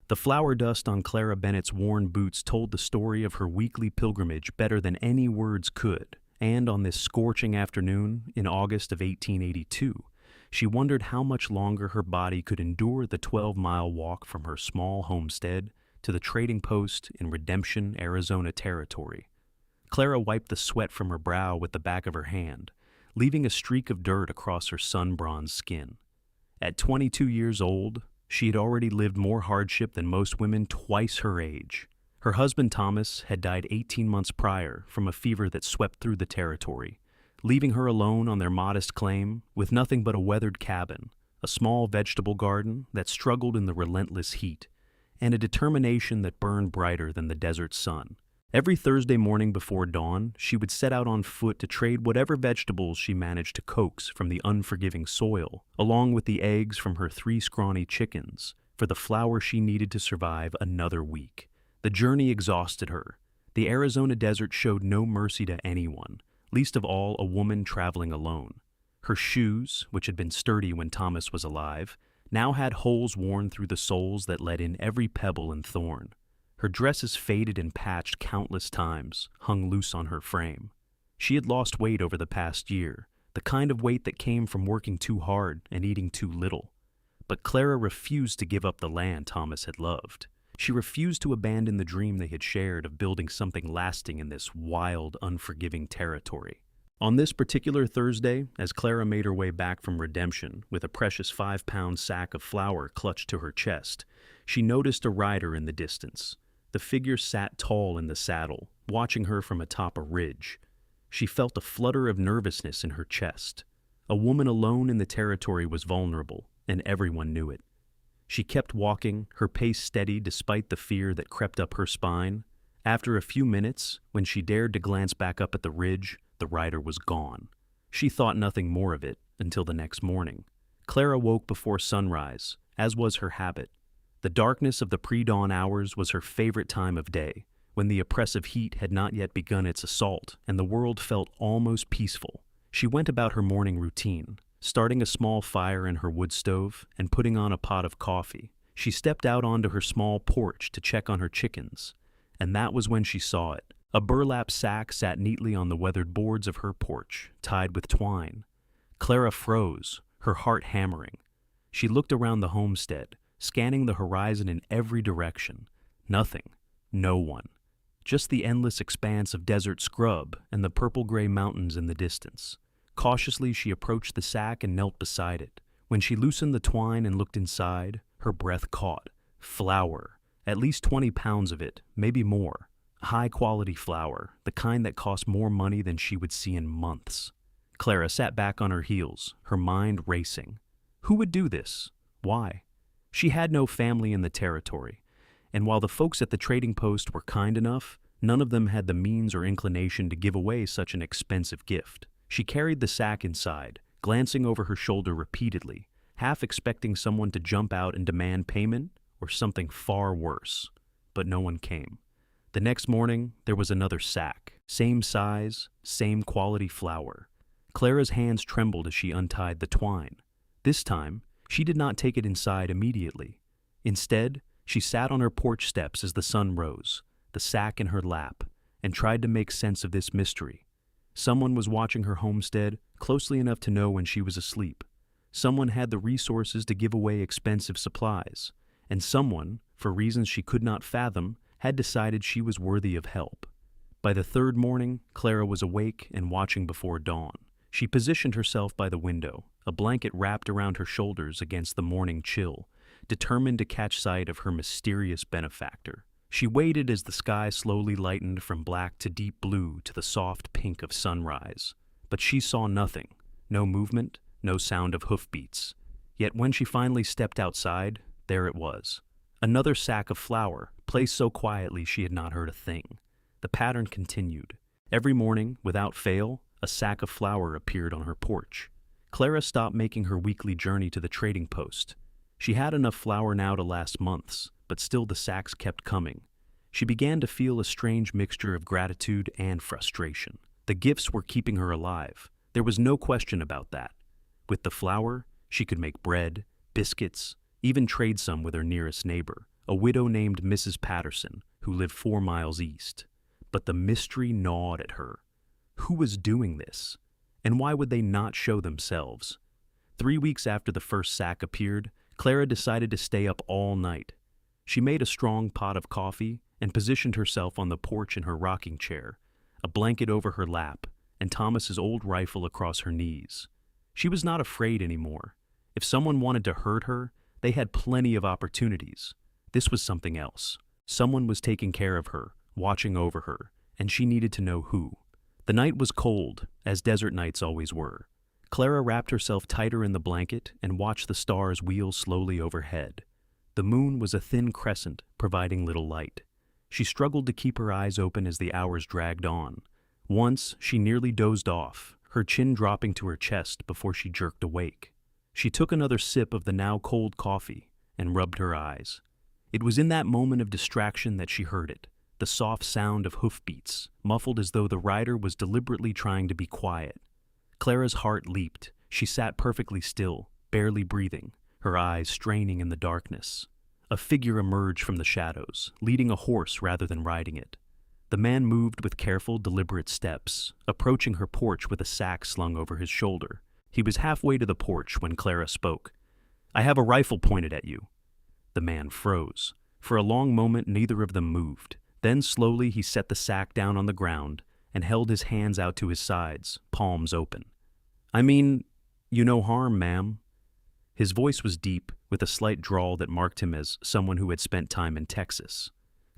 The flour dust on Clara Bennett's worn boots told the story of her weekly pilgrimage better than any words could, and on this scorching afternoon in August of 1882, she wondered how much longer her body could endure the 12-mile walk from her small homestead to the trading post in Redemption, Arizona territory. Clara wiped the sweat from her brow with the back of her hand, leaving a streak of dirt across her sun-bronzed skin. At 22 years old, she had already lived more hardship than most women twice her age. Her husband Thomas had died 18 months prior from a fever that swept through the territory, leaving her alone on their modest claim with nothing but a weathered cabin, a small vegetable garden that struggled in the relentless heat, and a determination that burned brighter than the desert sun. Every Thursday morning before dawn, she would set out on foot to trade whatever vegetables she managed to coax from the unforgiving soil, along with the eggs from her 3 scrawny chickens, for the flour she needed to survive another week. The journey exhausted her. The Arizona desert showed no mercy to anyone, least of all a woman traveling alone. Her shoes, which had been sturdy when Thomas was alive, now had holes worn through the soles that let in every pebble and thorn. Her dresses faded and patched countless times, hung loose on her frame. She had lost weight over the past year, the kind of weight that came from working too hard and eating too little. But Clara refused to give up the land Thomas had loved. She refused to abandon the dream they had shared of building something lasting in this wild, unforgiving territory. On this particular Thursday, as Clara made her way back from Redemption with a precious 5-pound sack of flour clutched to her chest, she noticed a rider in the distance. The figure sat tall in the saddle, watching her from atop a ridge. She felt a flutter of nervousness in her chest. A woman alone in the territory was vulnerable, and everyone knew it. She kept walking, her pace steady despite the fear that crept up her spine. After a few minutes, when she dared to glance back up at the ridge, the rider was gone. She thought nothing more of it until the next morning. Clara woke before sunrise, as was her habit. The darkness of the pre-dawn hours was her favorite time of day, when the oppressive heat had not yet begun its assault and the world felt almost peaceful. She went about her morning routine, starting a small fire in her wood stove and putting on a pot of coffee. She stepped out onto her small porch to check on her chickens, and that was when she saw it. A burlap sack sat neatly on the weathered boards of her porch, tied with twine. Clara froze, her heart hammering. She looked around the homestead, scanning the horizon in every direction. Nothing. No one. Just the endless expanse of desert scrub and the purple-gray mountains in the distance. Cautiously, she approached the sack and knelt beside it. When she loosened the twine and looked inside, her breath caught. Flour. At least 20 pounds of it, maybe more. High-quality flour, the kind that cost more money than she would see in months. Clara sat back on her heels, her mind racing. Who would do this? Why? She had no family in the territory, and while the folks at the trading post were kind enough, none of them had the means or inclination to give away such an expensive gift. She carried the sack inside, glancing over her shoulder repeatedly, half expecting someone to jump out and demand payment or something far worse. But no one came. The next morning, there was another sack, same size, same quality flour. Clara's hands trembled as she untied the twine. This time, she did not take it inside immediately. Instead, she sat on her porch steps as the sun rose, the sack in her lap, and tried to make sense of this mystery. Someone was watching her homestead closely enough to know when she was asleep. Someone had the resources to give away expensive supplies, and someone, for reasons she could not fathom, had decided she was worthy of help. By the third morning, Clara was awake and watching before dawn. She positioned herself by the window, a blanket wrapped around her shoulders against the morning chill, determined to catch sight of her mysterious benefactor. She waited as the sky slowly lightened from black to deep blue to the soft pink of sunrise. But she saw nothing, no movement, no sound of hoofbeats. Yet when she finally stepped outside, there it was. Another sack of flour, placed so quietly she had not heard a thing. The pattern continued. Every morning, without fail, a sack of flour appeared on her porch. Clara stopped making her weekly journey to the trading post. She had enough flour now to last months, but still the sacks kept coming. She began to feel a strange mixture of gratitude and frustration. The gifts were keeping her alive. There was no question about that. With the flour, she could make bread, biscuits, even trade some with her nearest neighbor, a widow named Mrs. Patterson, who lived 4 miles east. But the mystery gnawed at her. Who was doing this? And why would they not show themselves? 3 weeks after the first sack appeared, Clara decided to stay up all night. She made a strong pot of coffee and positioned herself on the porch in her rocking chair, a blanket over her lap, and Thomas's old rifle across her knees. She was not afraid anymore. If someone wanted to hurt her, they had plenty of opportunities. This was something else. Someone was taking care of her, watching over her, and she needed to know who. The night was cold, as desert nights always were. Clara wrapped herself tighter in the blanket and watched the stars wheel slowly overhead. The moon was a thin crescent, providing little light. She struggled to keep her eyes open as the hours dragged on. Once, she nearly dozed off, her chin dropping to her chest before she jerked awake. She took another sip of the now cold coffee and rubbed her eyes. It was in that moment of distraction that she heard it, the soft sound of hoofbeats, muffled as though the rider was deliberately trying to be quiet. Clara's heart leaped. She sat perfectly still, barely breathing, her eyes straining in the darkness. A figure emerged from the shadows, leading a horse rather than riding it. The man moved with careful, deliberate steps, approaching her porch with a sack slung over his shoulder. He was halfway to the porch when Clara spoke. "I have a rifle pointed at you." The man froze. For a long moment, neither of them moved. Then slowly he set the sack down on the ground and held his hands out to his sides, palms open. "I mean, you no harm, ma'am." His voice was deep, with a slight drawl that marked him as someone who had spent time in Texas.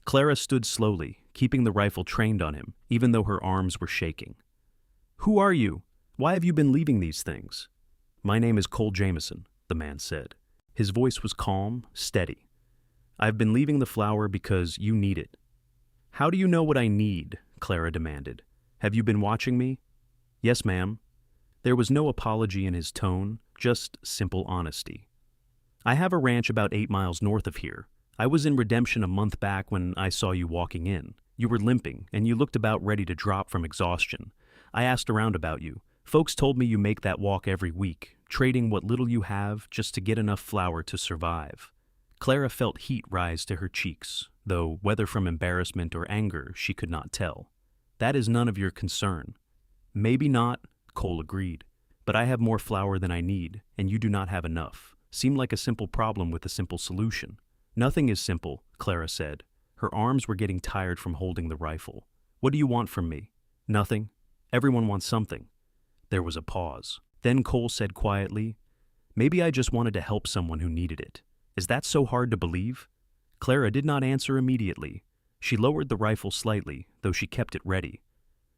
Clara stood slowly, keeping the rifle trained on him, even though her arms were shaking. "Who are you? Why have you been leaving these things?" "My name is Cole Jameson," the man said. His voice was calm, steady. "I've been leaving the flour because you need it." "How do you know what I need?" Clara demanded. "Have you been watching me?" "Yes, ma'am." There was no apology in his tone, just simple honesty. "I have a ranch about 8 miles north of here. I was in Redemption a month back when I saw you walking in. You were limping, and you looked about ready to drop from exhaustion. I asked around about you. Folks told me you make that walk every week, trading what little you have just to get enough flour to survive." Clara felt heat rise to her cheeks, though whether from embarrassment or anger she could not tell. "That is none of your concern." "Maybe not," Cole agreed, "but I have more flour than I need, and you do not have enough. Seemed like a simple problem with a simple solution." "Nothing is simple," Clara said. Her arms were getting tired from holding the rifle. "What do you want from me?" "Nothing. Everyone wants something." There was a pause. Then Cole said quietly, "Maybe I just wanted to help someone who needed it. Is that so hard to believe?" Clara did not answer immediately. She lowered the rifle slightly, though she kept it ready.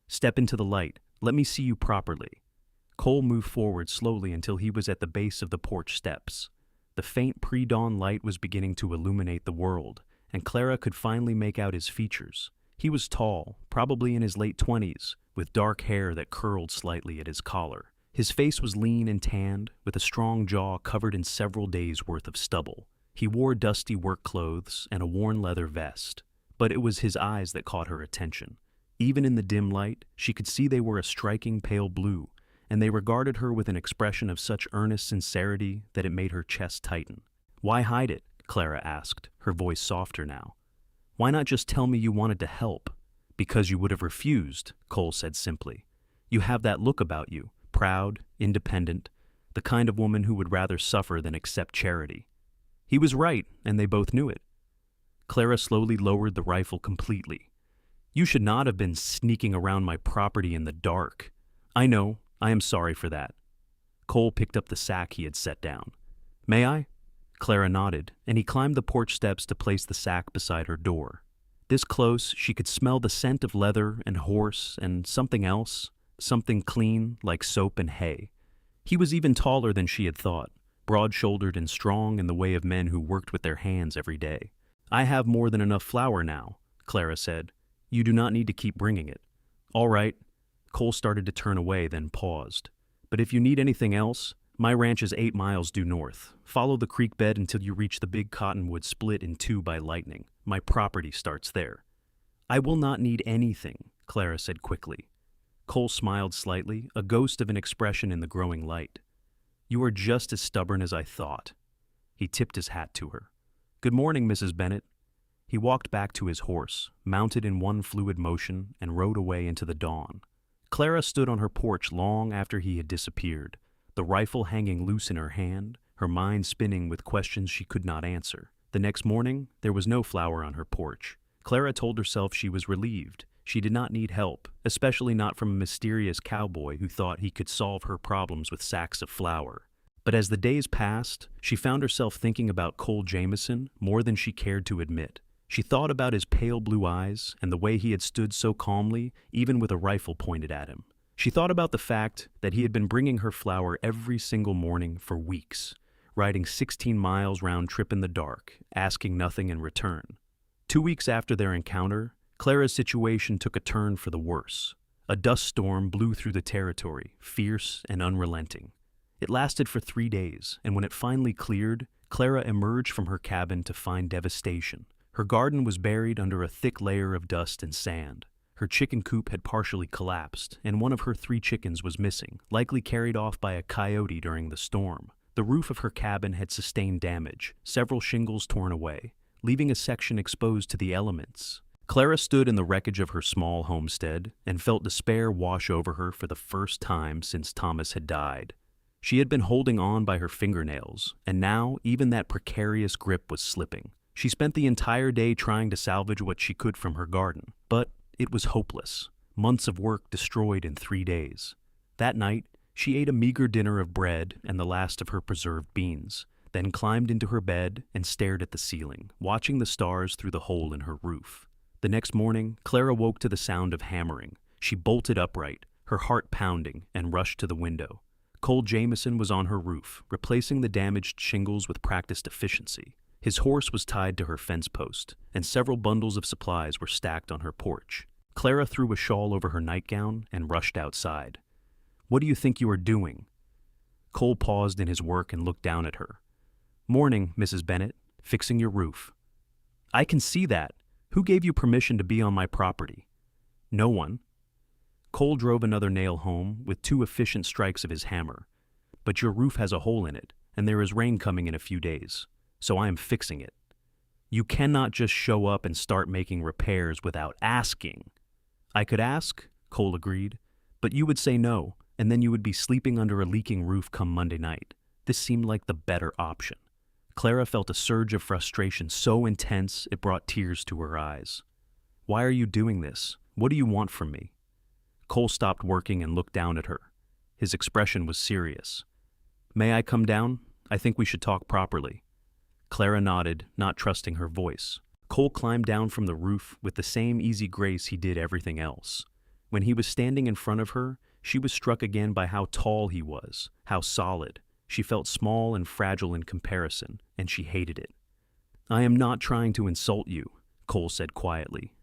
"Step into the light. Let me see you properly." Cole moved forward slowly until he was at the base of the porch steps. The faint pre-dawn light was beginning to illuminate the world, and Clara could finally make out his features. He was tall, probably in his late 20s, with dark hair that curled slightly at his collar. His face was lean and tanned, with a strong jaw covered in several days' worth of stubble. He wore dusty work clothes and a worn leather vest, but it was his eyes that caught her attention. Even in the dim light, she could see they were a striking pale blue, and they regarded her with an expression of such earnest sincerity that it made her chest tighten. "Why hide it?" Clara asked, her voice softer now. "Why not just tell me you wanted to help?" "Because you would have refused," Cole said simply. "You have that look about you, proud, independent, the kind of woman who would rather suffer than accept charity." He was right, and they both knew it. Clara slowly lowered the rifle completely. "You should not have been sneaking around my property in the dark." "I know. I am sorry for that." Cole picked up the sack he had set down. "May I?" Clara nodded, and he climbed the porch steps to place the sack beside her door. This close, she could smell the scent of leather and horse and something else, something clean like soap and hay. He was even taller than she had thought, broad-shouldered and strong in the way of men who worked with their hands every day. "I have more than enough flour now," Clara said. "You do not need to keep bringing it." "All right." Cole started to turn away, then paused. "But if you need anything else, my ranch is 8 miles due north. Follow the creek bed until you reach the big cottonwood split in two by lightning. My property starts there." "I will not need anything," Clara said quickly. Cole smiled slightly, a ghost of an expression in the growing light. "You are just as stubborn as I thought." He tipped his hat to her. "Good morning, Mrs. Bennet." He walked back to his horse, mounted in one fluid motion, and rode away into the dawn. Clara stood on her porch long after he had disappeared, the rifle hanging loose in her hand, her mind spinning with questions she could not answer. The next morning, there was no flour on her porch. Clara told herself she was relieved. She did not need help, especially not from a mysterious cowboy who thought he could solve her problems with sacks of flour. But as the days passed, she found herself thinking about Cole Jameson more than she cared to admit. She thought about his pale blue eyes and the way he had stood so calmly, even with a rifle pointed at him. She thought about the fact that he had been bringing her flour every single morning for weeks, riding 16 miles round trip in the dark, asking nothing in return. 2 weeks after their encounter, Clara's situation took a turn for the worse. A dust storm blew through the territory, fierce and unrelenting. It lasted for 3 days, and when it finally cleared, Clara emerged from her cabin to find devastation. Her garden was buried under a thick layer of dust and sand. Her chicken coop had partially collapsed, and one of her 3 chickens was missing, likely carried off by a coyote during the storm. The roof of her cabin had sustained damage, several shingles torn away, leaving a section exposed to the elements. Clara stood in the wreckage of her small homestead and felt despair wash over her for the first time since Thomas had died. She had been holding on by her fingernails, and now even that precarious grip was slipping. She spent the entire day trying to salvage what she could from her garden, but it was hopeless. Months of work destroyed in 3 days. That night, she ate a meager dinner of bread and the last of her preserved beans, then climbed into her bed and stared at the ceiling, watching the stars through the hole in her roof. The next morning, Clara woke to the sound of hammering. She bolted upright, her heart pounding, and rushed to the window. Cole Jameson was on her roof, replacing the damaged shingles with practiced efficiency. His horse was tied to her fence post, and several bundles of supplies were stacked on her porch. Clara threw a shawl over her nightgown and rushed outside. "What do you think you are doing?" Cole paused in his work and looked down at her. "Morning, Mrs. Bennet. Fixing your roof." "I can see that. Who gave you permission to be on my property?" "No one." Cole drove another nail home with 2 efficient strikes of his hammer. "But your roof has a hole in it, and there is rain coming in a few days, so I am fixing it." "You cannot just show up and start making repairs without asking." "I could ask," Cole agreed, "but you would say no, and then you would be sleeping under a leaking roof come Monday night. This seemed like the better option." Clara felt a surge of frustration so intense it brought tears to her eyes. "Why are you doing this? What do you want from me?" Cole stopped working and looked down at her. His expression was serious. "May I come down? I think we should talk properly." Clara nodded, not trusting her voice. Cole climbed down from the roof with the same easy grace he did everything else. When he was standing in front of her, she was struck again by how tall he was, how solid. She felt small and fragile in comparison, and she hated it. "I am not trying to insult you," Cole said quietly.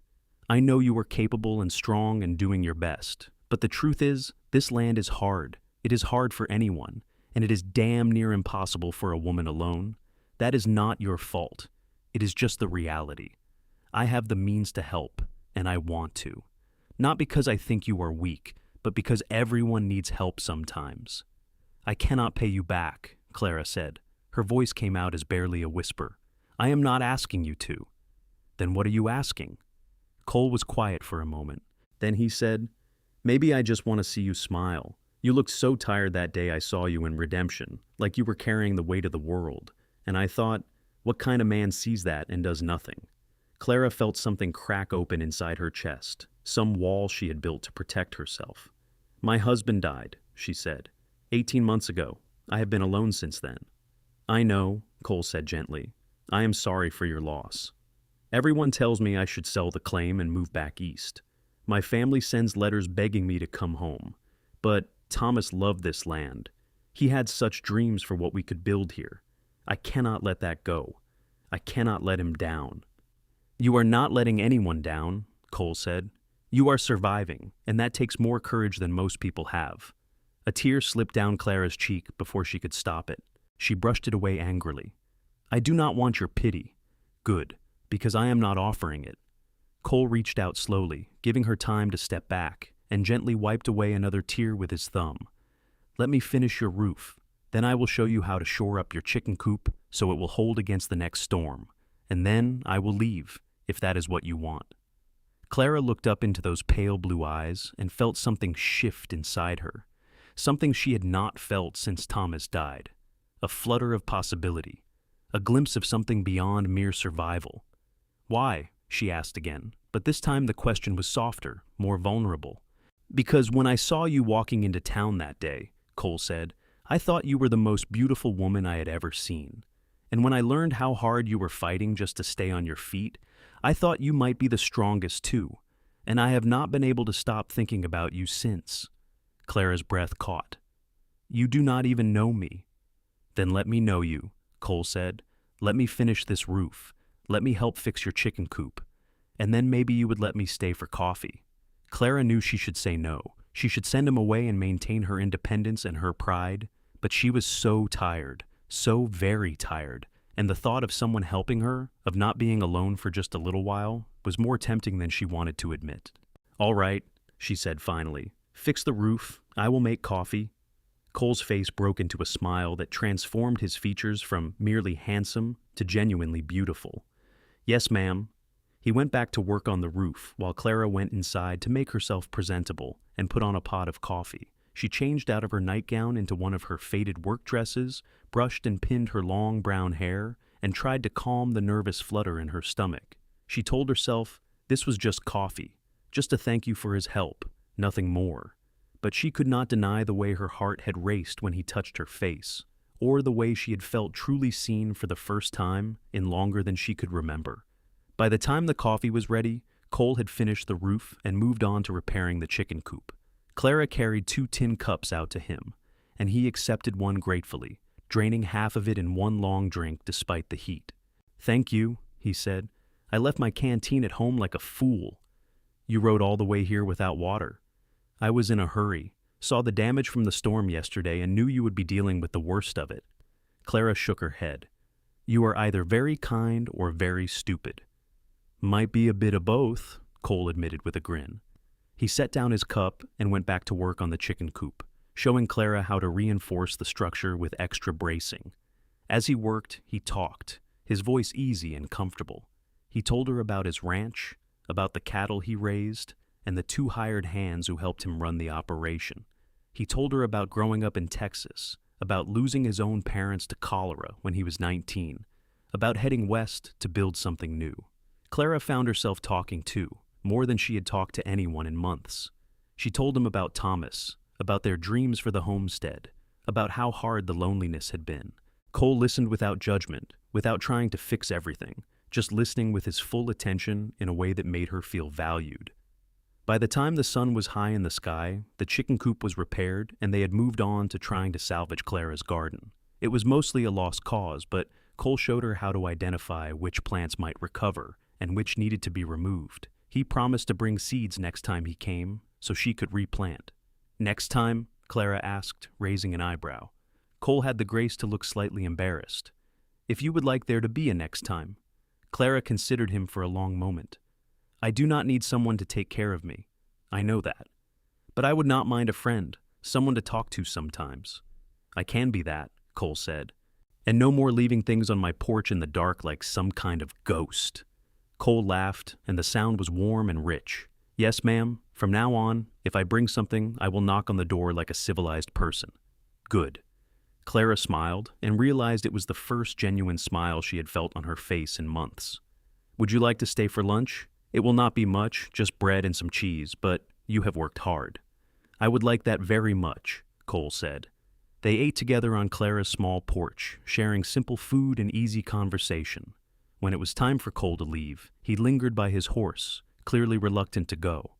"I know you are capable and strong and doing your best, but the truth is, this land is hard. It is hard for anyone, and it is damn near impossible for a woman alone. That is not your fault. It is just the reality. I have the means to help, and I want to. Not because I think you are weak, but because everyone needs help sometimes." "I cannot pay you back," Clara said. Her voice came out as barely a whisper. "I am not asking you to." "Then what are you asking?" Cole was quiet for a moment. Then he said, "Maybe I just want to see you smile. You looked so tired that day I saw you in Redemption, like you were carrying the weight of the world. And I thought, what kind of man sees that and does nothing?" Clara felt something crack open inside her chest, some wall she had built to protect herself. "My husband died," she said. 18 months ago. I have been alone since then." "I know," Cole said gently. "I am sorry for your loss. Everyone tells me I should sell the claim and move back east. My family sends letters begging me to come home. But Thomas loved this land. He had such dreams for what we could build here. I cannot let that go. I cannot let him down." "You are not letting anyone down," Cole said. "You are surviving, and that takes more courage than most people have." A tear slipped down Clara's cheek before she could stop it. She brushed it away angrily. "I do not want your pity." "Good, because I am not offering it." Cole reached out slowly, giving her time to step back, and gently wiped away another tear with his thumb. "Let me finish your roof. Then I will show you how to shore up your chicken coop so it will hold against the next storm. and then I will leave, if that is what you want." Clara looked up into those pale blue eyes and felt something shift inside her, something she had not felt since Thomas died. A flutter of possibility, a glimpse of something beyond mere survival. "Why?" she asked again, but this time the question was softer, more vulnerable. "Because when I saw you walking into town that day," Cole said, "I thought you were the most beautiful woman I had ever seen. And when I learned how hard you were fighting just to stay on your feet, I thought you might be the strongest too, and I have not been able to stop thinking about you since." Clara's breath caught. "You do not even know me." "Then let me know you," Cole said. "Let me finish this roof. Let me help fix your chicken coop. And then maybe you would let me stay for coffee." Clara knew she should say no. She should send him away and maintain her independence and her pride. But she was so tired, so very tired, and the thought of someone helping her, of not being alone for just a little while, was more tempting than she wanted to admit. "All right," she said finally. "Fix the roof. I will make coffee." Cole's face broke into a smile that transformed his features from merely handsome to genuinely beautiful. "Yes, ma'am." He went back to work on the roof while Clara went inside to make herself presentable and put on a pot of coffee. She changed out of her nightgown into one of her faded work dresses, brushed and pinned her long brown hair, and tried to calm the nervous flutter in her stomach. She told herself this was just coffee, just a thank you for his help, nothing more. But she could not deny the way her heart had raced when he touched her face, or the way she had felt truly seen for the first time in longer than she could remember. By the time the coffee was ready, Cole had finished the roof and moved on to repairing the chicken coop. Clara carried 2 tin cups out to him, and he accepted one gratefully, draining half of it in one long drink despite the heat. "Thank you," he said. "I left my canteen at home like a fool." "You rode all the way here without water." "I was in a hurry, saw the damage from the storm yesterday and knew you would be dealing with the worst of it." Clara shook her head. "You are either very kind or very stupid." "Might be a bit of both," Cole admitted with a grin. He set down his cup and went back to work on the chicken coop, showing Clara how to reinforce the structure with extra bracing. As he worked, he talked, his voice easy and comfortable. He told her about his ranch, about the cattle he raised, and the 2 hired hands who helped him run the operation. He told her about growing up in Texas, about losing his own parents to cholera when he was 19, about heading west to build something new. Clara found herself talking too, more than she had talked to anyone in months. She told him about Thomas, about their dreams for the homestead, about how hard the loneliness had been. Cole listened without judgment, without trying to fix everything, just listening with his full attention in a way that made her feel valued. By the time the sun was high in the sky, the chicken coop was repaired and they had moved on to trying to salvage Clara's garden. It was mostly a lost cause, but Cole showed her how to identify which plants might recover and which needed to be removed. He promised to bring seeds next time he came, so she could replant. "Next time?" Clara asked, raising an eyebrow. Cole had the grace to look slightly embarrassed. "If you would like there to be a next time." Clara considered him for a long moment. "I do not need someone to take care of me. I know that. But I would not mind a friend, someone to talk to sometimes." "I can be that," Cole said. "And no more leaving things on my porch in the dark like some kind of ghost." Cole laughed, and the sound was warm and rich. "Yes, ma'am. From now on, if I bring something, I will knock on the door like a civilized person." "Good." Clara smiled and realized it was the first genuine smile she had felt on her face in months. "Would you like to stay for lunch? It will not be much, just bread and some cheese, but you have worked hard." "I would like that very much," Cole said. They ate together on Clara's small porch, sharing simple food and easy conversation. When it was time for Cole to leave, he lingered by his horse, clearly reluctant to go.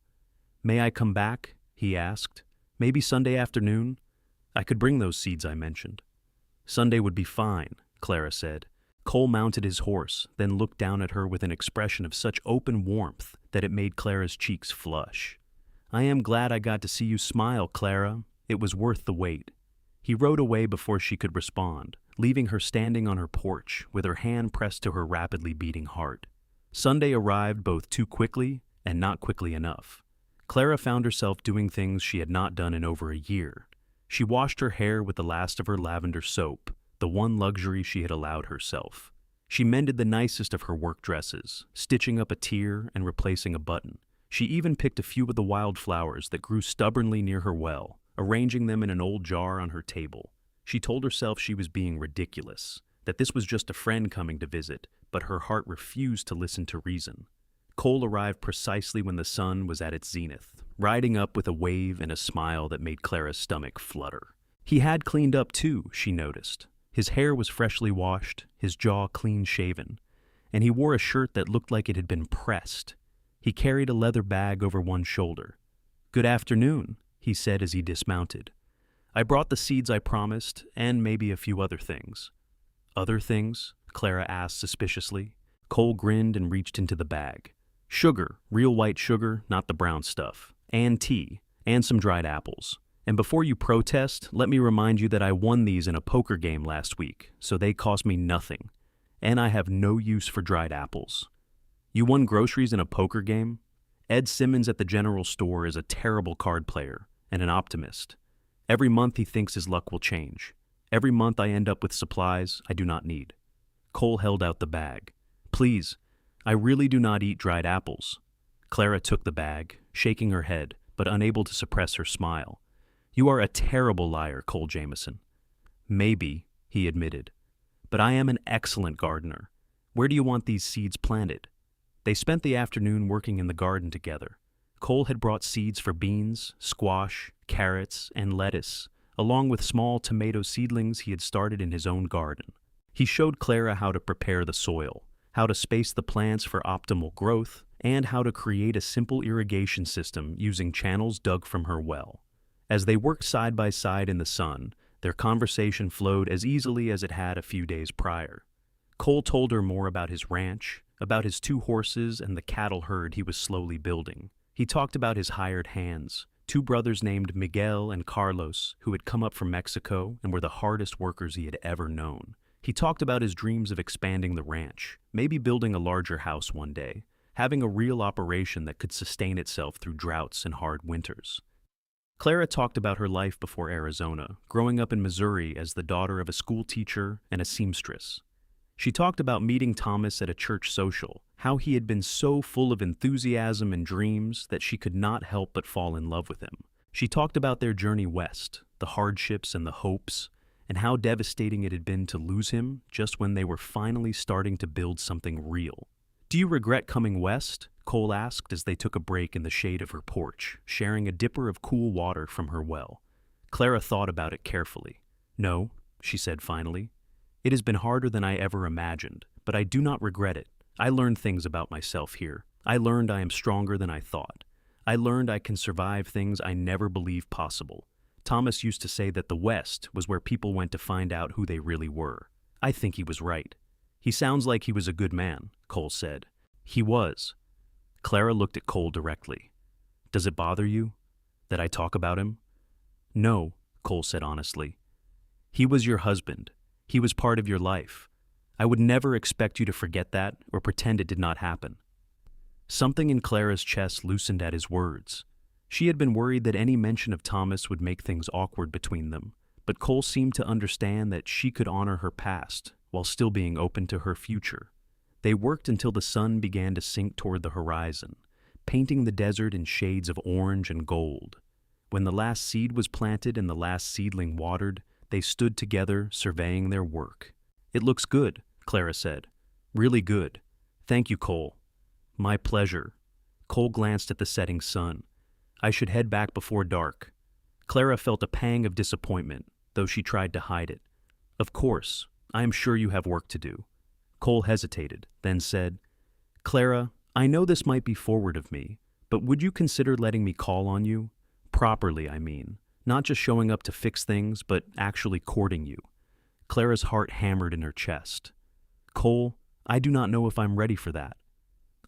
"May I come back?" he asked. "Maybe Sunday afternoon? I could bring those seeds I mentioned." "Sunday would be fine," Clara said. Cole mounted his horse, then looked down at her with an expression of such open warmth that it made Clara's cheeks flush. "I am glad I got to see you smile, Clara. It was worth the wait." He rode away before she could respond, leaving her standing on her porch with her hand pressed to her rapidly beating heart. Sunday arrived both too quickly and not quickly enough. Clara found herself doing things she had not done in over a year. She washed her hair with the last of her lavender soap, the one luxury she had allowed herself. She mended the nicest of her work dresses, stitching up a tear and replacing a button. She even picked a few of the wildflowers that grew stubbornly near her well, arranging them in an old jar on her table. She told herself she was being ridiculous, that this was just a friend coming to visit, but her heart refused to listen to reason. Cole arrived precisely when the sun was at its zenith, riding up with a wave and a smile that made Clara's stomach flutter. He had cleaned up too, she noticed. His hair was freshly washed, his jaw clean-shaven, and he wore a shirt that looked like it had been pressed. He carried a leather bag over one shoulder. "Good afternoon," he said as he dismounted. "I brought the seeds I promised, and maybe a few other things." "Other things?" Clara asked suspiciously. Cole grinned and reached into the bag. "Sugar, real white sugar, not the brown stuff, and tea, and some dried apples. And before you protest, let me remind you that I won these in a poker game last week, so they cost me nothing. And I have no use for dried apples." "You won groceries in a poker game?" "Ed Simmons at the general store is a terrible card player and an optimist. Every month he thinks his luck will change. Every month I end up with supplies I do not need." Cole held out the bag. "Please, I really do not eat dried apples." Clara took the bag, shaking her head, but unable to suppress her smile. "You are a terrible liar, Cole Jameson." "Maybe," he admitted, "but I am an excellent gardener. Where do you want these seeds planted?" They spent the afternoon working in the garden together. Cole had brought seeds for beans, squash, carrots, and lettuce, along with small tomato seedlings he had started in his own garden. He showed Clara how to prepare the soil, how to space the plants for optimal growth, and how to create a simple irrigation system using channels dug from her well. As they worked side by side in the sun, their conversation flowed as easily as it had a few days prior. Cole told her more about his ranch, about his 2 horses and the cattle herd he was slowly building. He talked about his hired hands, 2 brothers named Miguel and Carlos, who had come up from Mexico and were the hardest workers he had ever known. He talked about his dreams of expanding the ranch, maybe building a larger house one day, having a real operation that could sustain itself through droughts and hard winters. Clara talked about her life before Arizona, growing up in Missouri as the daughter of a school teacher and a seamstress. She talked about meeting Thomas at a church social, how he had been so full of enthusiasm and dreams that she could not help but fall in love with him. She talked about their journey west, the hardships and the hopes, and how devastating it had been to lose him just when they were finally starting to build something real. "Do you regret coming west?" Cole asked as they took a break in the shade of her porch, sharing a dipper of cool water from her well. Clara thought about it carefully. "No," she said finally. "It has been harder than I ever imagined, but I do not regret it. I learned things about myself here. I learned I am stronger than I thought. I learned I can survive things I never believed possible. Thomas used to say that the West was where people went to find out who they really were. I think he was right." "He sounds like he was a good man," Cole said. "He was." Clara looked at Cole directly. "Does it bother you that I talk about him?" "No," Cole said honestly. "He was your husband. He was part of your life. I would never expect you to forget that or pretend it did not happen." Something in Clara's chest loosened at his words. She had been worried that any mention of Thomas would make things awkward between them, but Cole seemed to understand that she could honor her past while still being open to her future. They worked until the sun began to sink toward the horizon, painting the desert in shades of orange and gold. When the last seed was planted and the last seedling watered, they stood together surveying their work. "It looks good," Clara said. "Really good. Thank you, Cole." "My pleasure." Cole glanced at the setting sun. "I should head back before dark." Clara felt a pang of disappointment, though she tried to hide it. "Of course, I am sure you have work to do." Cole hesitated, then said, "Clara, I know this might be forward of me, but would you consider letting me call on you? Properly, I mean. Not just showing up to fix things, but actually courting you." Clara's heart hammered in her chest. "Cole, I do not know if I'm ready for that."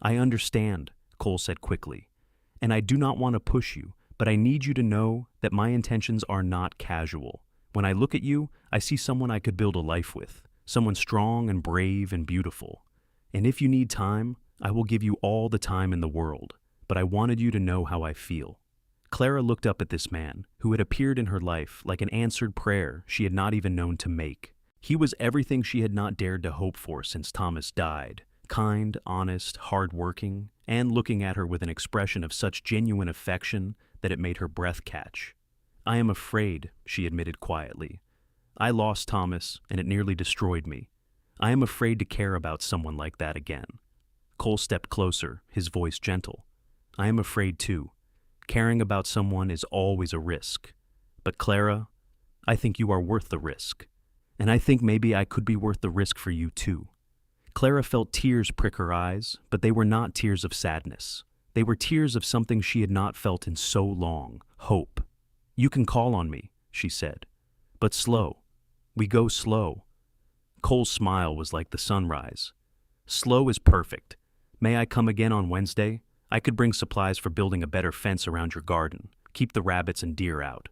"I understand," Cole said quickly, "and I do not want to push you, but I need you to know that my intentions are not casual. When I look at you, I see someone I could build a life with. Someone strong and brave and beautiful. And if you need time, I will give you all the time in the world, but I wanted you to know how I feel." Clara looked up at this man, who had appeared in her life like an answered prayer she had not even known to make. He was everything she had not dared to hope for since Thomas died. Kind, honest, hard-working, and looking at her with an expression of such genuine affection that it made her breath catch. "I am afraid," she admitted quietly. "I lost Thomas, and it nearly destroyed me. I am afraid to care about someone like that again." Cole stepped closer, his voice gentle. "I am afraid too. Caring about someone is always a risk. But Clara, I think you are worth the risk. And I think maybe I could be worth the risk for you too." Clara felt tears prick her eyes, but they were not tears of sadness. They were tears of something she had not felt in so long, hope. "You can call on me," she said. "But slow. We go slow." Cole's smile was like the sunrise. "Slow is perfect. May I come again on Wednesday? I could bring supplies for building a better fence around your garden, keep the rabbits and deer out."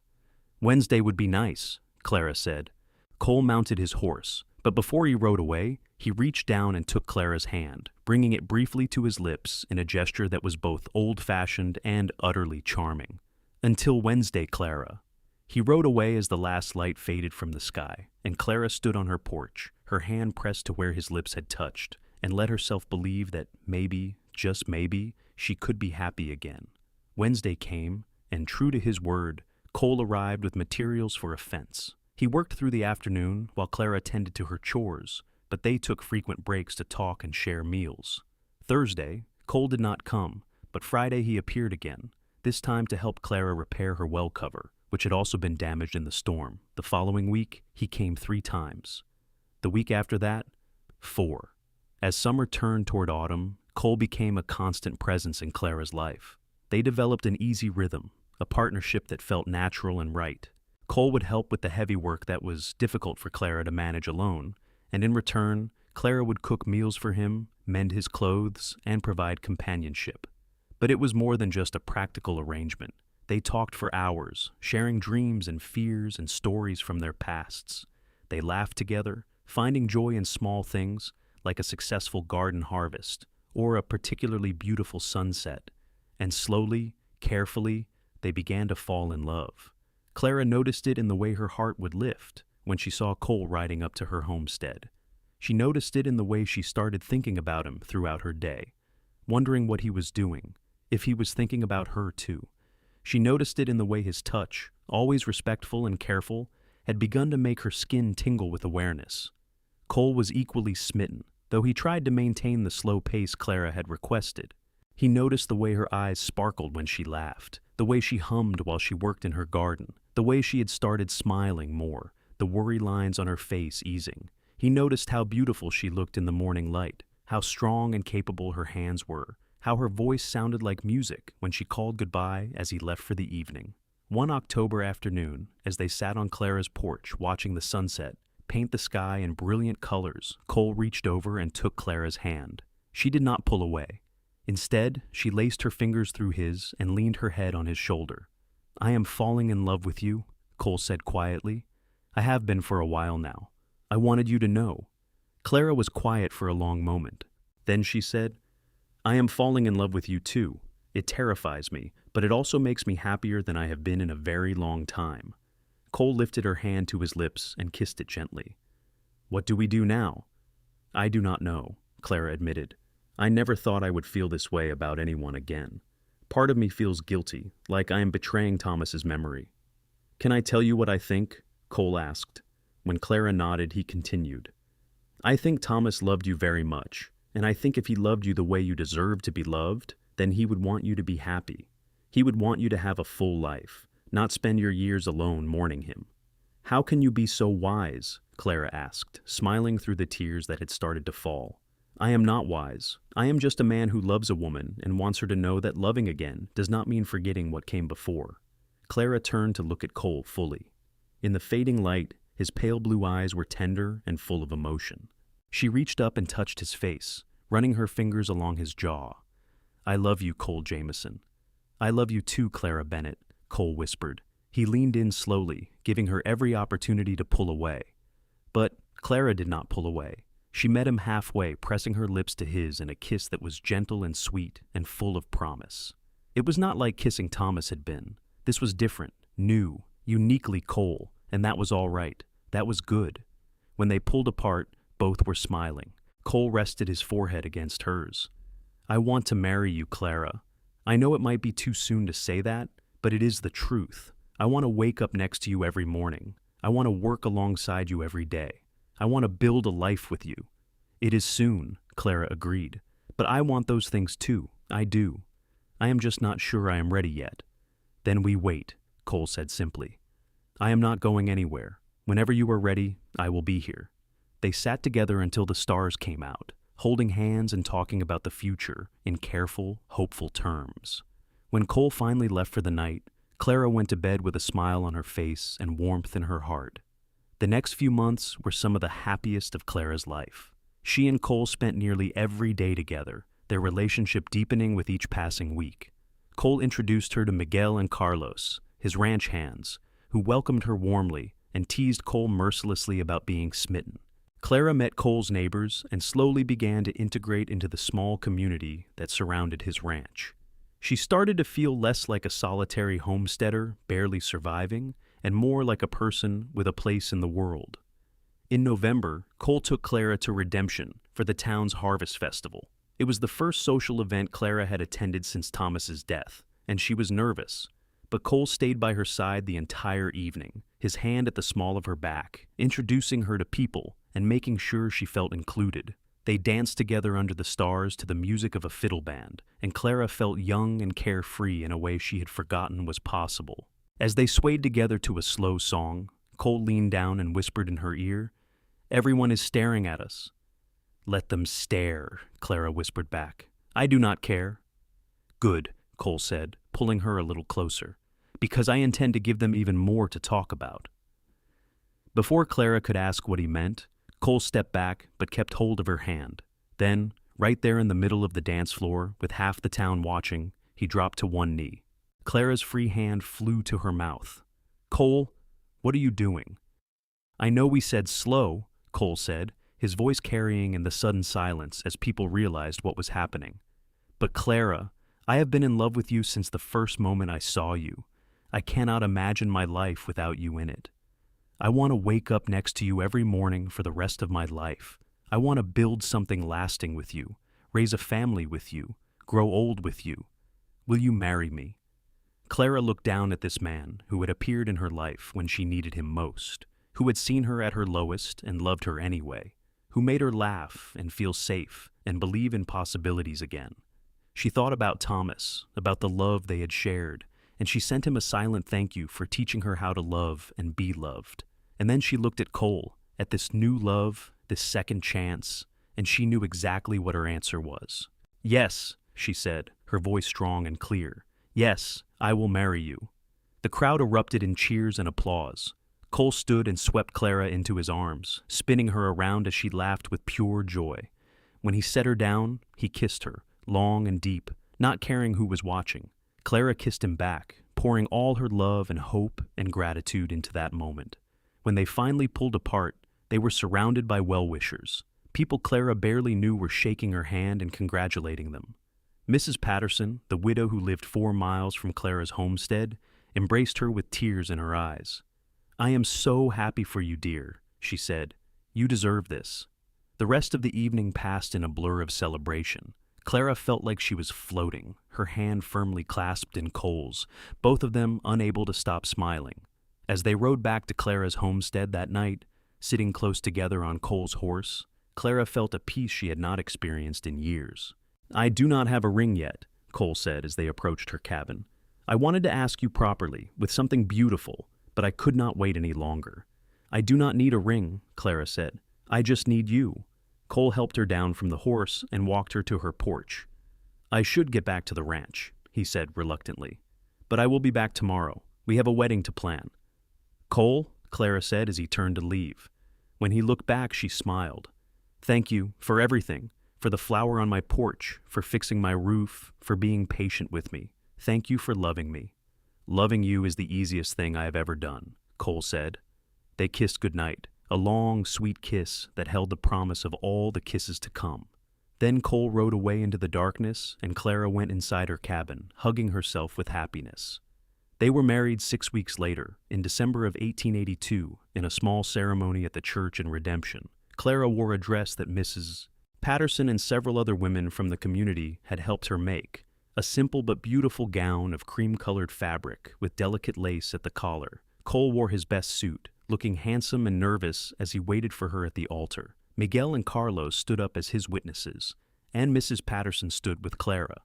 "Wednesday would be nice," Clara said. Cole mounted his horse, but before he rode away, he reached down and took Clara's hand, bringing it briefly to his lips in a gesture that was both old-fashioned and utterly charming. "Until Wednesday, Clara." He rode away as the last light faded from the sky, and Clara stood on her porch, her hand pressed to where his lips had touched, and let herself believe that maybe, just maybe, she could be happy again. Wednesday came, and true to his word, Cole arrived with materials for a fence. He worked through the afternoon while Clara tended to her chores, but they took frequent breaks to talk and share meals. Thursday, Cole did not come, but Friday he appeared again, this time to help Clara repair her well cover, which had also been damaged in the storm. The following week, he came 3 times. The week after that, 4. As summer turned toward autumn, Cole became a constant presence in Clara's life. They developed an easy rhythm, a partnership that felt natural and right. Cole would help with the heavy work that was difficult for Clara to manage alone, and in return, Clara would cook meals for him, mend his clothes, and provide companionship. But it was more than just a practical arrangement. They talked for hours, sharing dreams and fears and stories from their pasts. They laughed together, finding joy in small things, like a successful garden harvest or a particularly beautiful sunset. And slowly, carefully, they began to fall in love. Clara noticed it in the way her heart would lift when she saw Cole riding up to her homestead. She noticed it in the way she started thinking about him throughout her day, wondering what he was doing, if he was thinking about her too. She noticed it in the way his touch, always respectful and careful, had begun to make her skin tingle with awareness. Cole was equally smitten, though he tried to maintain the slow pace Clara had requested. He noticed the way her eyes sparkled when she laughed, the way she hummed while she worked in her garden, the way she had started smiling more, the worry lines on her face easing. He noticed how beautiful she looked in the morning light, how strong and capable her hands were, how her voice sounded like music when she called goodbye as he left for the evening. One October afternoon, as they sat on Clara's porch watching the sunset paint the sky in brilliant colors, Cole reached over and took Clara's hand. She did not pull away. Instead, she laced her fingers through his and leaned her head on his shoulder. "I am falling in love with you," Cole said quietly. "I have been for a while now. I wanted you to know." Clara was quiet for a long moment. Then she said, "I am falling in love with you too. It terrifies me, but it also makes me happier than I have been in a very long time." Cole lifted her hand to his lips and kissed it gently. "What do we do now?" "I do not know," Clara admitted. "I never thought I would feel this way about anyone again. Part of me feels guilty, like I am betraying Thomas's memory." "Can I tell you what I think?" Cole asked. When Clara nodded, he continued. "I think Thomas loved you very much, and I think if he loved you the way you deserve to be loved, then he would want you to be happy. He would want you to have a full life, not spend your years alone mourning him." "How can you be so wise?" Clara asked, smiling through the tears that had started to fall. "I am not wise. I am just a man who loves a woman and wants her to know that loving again does not mean forgetting what came before." Clara turned to look at Cole fully. In the fading light, his pale blue eyes were tender and full of emotion. She reached up and touched his face, running her fingers along his jaw. "I love you, Cole Jameson." "I love you too, Clara Bennett," Cole whispered. He leaned in slowly, giving her every opportunity to pull away. But Clara did not pull away. She met him halfway, pressing her lips to his in a kiss that was gentle and sweet and full of promise. It was not like kissing Thomas had been. This was different, new, uniquely Cole, and that was all right. That was good. When they pulled apart, both were smiling. Cole rested his forehead against hers. "I want to marry you, Clara. I know it might be too soon to say that, but it is the truth. I want to wake up next to you every morning. I want to work alongside you every day. I want to build a life with you." "It is soon," Clara agreed. "But I want those things too. I do. I am just not sure I am ready yet." "Then we wait," Cole said simply. "I am not going anywhere. Whenever you are ready, I will be here." They sat together until the stars came out, holding hands and talking about the future in careful, hopeful terms. When Cole finally left for the night, Clara went to bed with a smile on her face and warmth in her heart. The next few months were some of the happiest of Clara's life. She and Cole spent nearly every day together, their relationship deepening with each passing week. Cole introduced her to Miguel and Carlos, his ranch hands, who welcomed her warmly and teased Cole mercilessly about being smitten. Clara met Cole's neighbors and slowly began to integrate into the small community that surrounded his ranch. She started to feel less like a solitary homesteader barely surviving and more like a person with a place in the world. In November, Cole took Clara to Redemption for the town's harvest festival. It was the first social event Clara had attended since Thomas's death, and she was nervous. But Cole stayed by her side the entire evening, his hand at the small of her back, introducing her to people and making sure she felt included. They danced together under the stars to the music of a fiddle band, and Clara felt young and carefree in a way she had forgotten was possible. As they swayed together to a slow song, Cole leaned down and whispered in her ear, "Everyone is staring at us." "Let them stare," Clara whispered back. "I do not care." "Good," Cole said, pulling her a little closer, "because I intend to give them even more to talk about." Before Clara could ask what he meant, Cole stepped back but kept hold of her hand. Then, right there in the middle of the dance floor, with half the town watching, he dropped to one knee. Clara's free hand flew to her mouth. "Cole, what are you doing?" "I know we said slow," Cole said, his voice carrying in the sudden silence as people realized what was happening. "But Clara, I have been in love with you since the first moment I saw you. I cannot imagine my life without you in it. I want to wake up next to you every morning for the rest of my life. I want to build something lasting with you, raise a family with you, grow old with you. Will you marry me?" Clara looked down at this man who had appeared in her life when she needed him most, who had seen her at her lowest and loved her anyway, who made her laugh and feel safe and believe in possibilities again. She thought about Thomas, about the love they had shared, and she sent him a silent thank you for teaching her how to love and be loved. And then she looked at Cole, at this new love, this second chance, and she knew exactly what her answer was. "Yes," she said, her voice strong and clear. "Yes, I will marry you." The crowd erupted in cheers and applause. Cole stood and swept Clara into his arms, spinning her around as she laughed with pure joy. When he set her down, he kissed her, long and deep, not caring who was watching. Clara kissed him back, pouring all her love and hope and gratitude into that moment. When they finally pulled apart, they were surrounded by well-wishers. People Clara barely knew were shaking her hand and congratulating them. Mrs. Patterson, the widow who lived 4 miles from Clara's homestead, embraced her with tears in her eyes. "I am so happy for you, dear," she said. "You deserve this." The rest of the evening passed in a blur of celebration. Clara felt like she was floating, her hand firmly clasped in Cole's, both of them unable to stop smiling. As they rode back to Clara's homestead that night, sitting close together on Cole's horse, Clara felt a peace she had not experienced in years. "I do not have a ring yet," Cole said as they approached her cabin. "I wanted to ask you properly, with something beautiful, but I could not wait any longer." "I do not need a ring," Clara said. "I just need you." Cole helped her down from the horse and walked her to her porch. "I should get back to the ranch," he said reluctantly. "But I will be back tomorrow. We have a wedding to plan." "Cole," Clara said as he turned to leave. When he looked back, she smiled. "Thank you for everything, for the flower on my porch, for fixing my roof, for being patient with me. Thank you for loving me." "Loving you is the easiest thing I have ever done," Cole said. They kissed goodnight, a long, sweet kiss that held the promise of all the kisses to come. Then Cole rode away into the darkness, and Clara went inside her cabin, hugging herself with happiness. They were married 6 weeks later, in December of 1882, in a small ceremony at the church in Redemption. Clara wore a dress that Mrs. Patterson and several other women from the community had helped her make, a simple but beautiful gown of cream-colored fabric with delicate lace at the collar. Cole wore his best suit, looking handsome and nervous as he waited for her at the altar. Miguel and Carlos stood up as his witnesses, and Mrs. Patterson stood with Clara.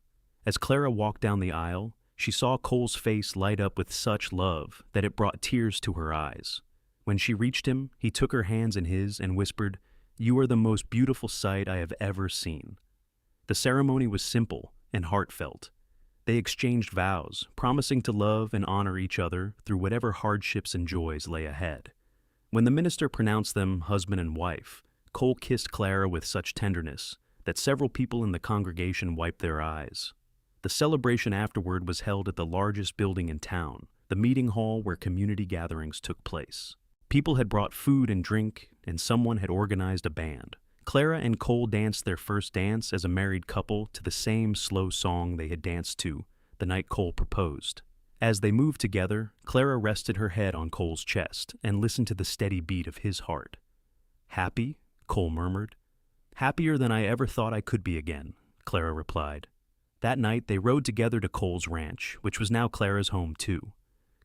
As Clara walked down the aisle, she saw Cole's face light up with such love that it brought tears to her eyes. When she reached him, he took her hands in his and whispered, "You are the most beautiful sight I have ever seen." The ceremony was simple and heartfelt. They exchanged vows, promising to love and honor each other through whatever hardships and joys lay ahead. When the minister pronounced them husband and wife, Cole kissed Clara with such tenderness that several people in the congregation wiped their eyes. The celebration afterward was held at the largest building in town, the meeting hall where community gatherings took place. People had brought food and drink, and someone had organized a band. Clara and Cole danced their first dance as a married couple to the same slow song they had danced to the night Cole proposed. As they moved together, Clara rested her head on Cole's chest and listened to the steady beat of his heart. "Happy?" Cole murmured. "Happier than I ever thought I could be again," Clara replied. That night, they rode together to Cole's ranch, which was now Clara's home too.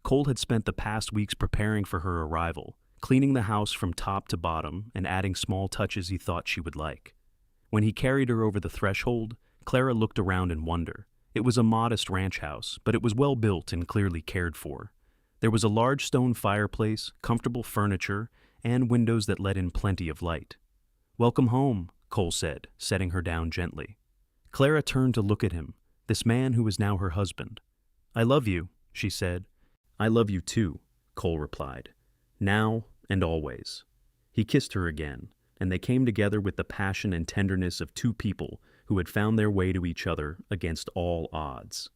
Cole had spent the past weeks preparing for her arrival, cleaning the house from top to bottom and adding small touches he thought she would like. When he carried her over the threshold, Clara looked around in wonder. It was a modest ranch house, but it was well built and clearly cared for. There was a large stone fireplace, comfortable furniture, and windows that let in plenty of light. "Welcome home," Cole said, setting her down gently. Clara turned to look at him, this man who was now her husband. "I love you," she said. "I love you too," Cole replied. "Now and always." He kissed her again, and they came together with the passion and tenderness of two people who had found their way to each other against all odds.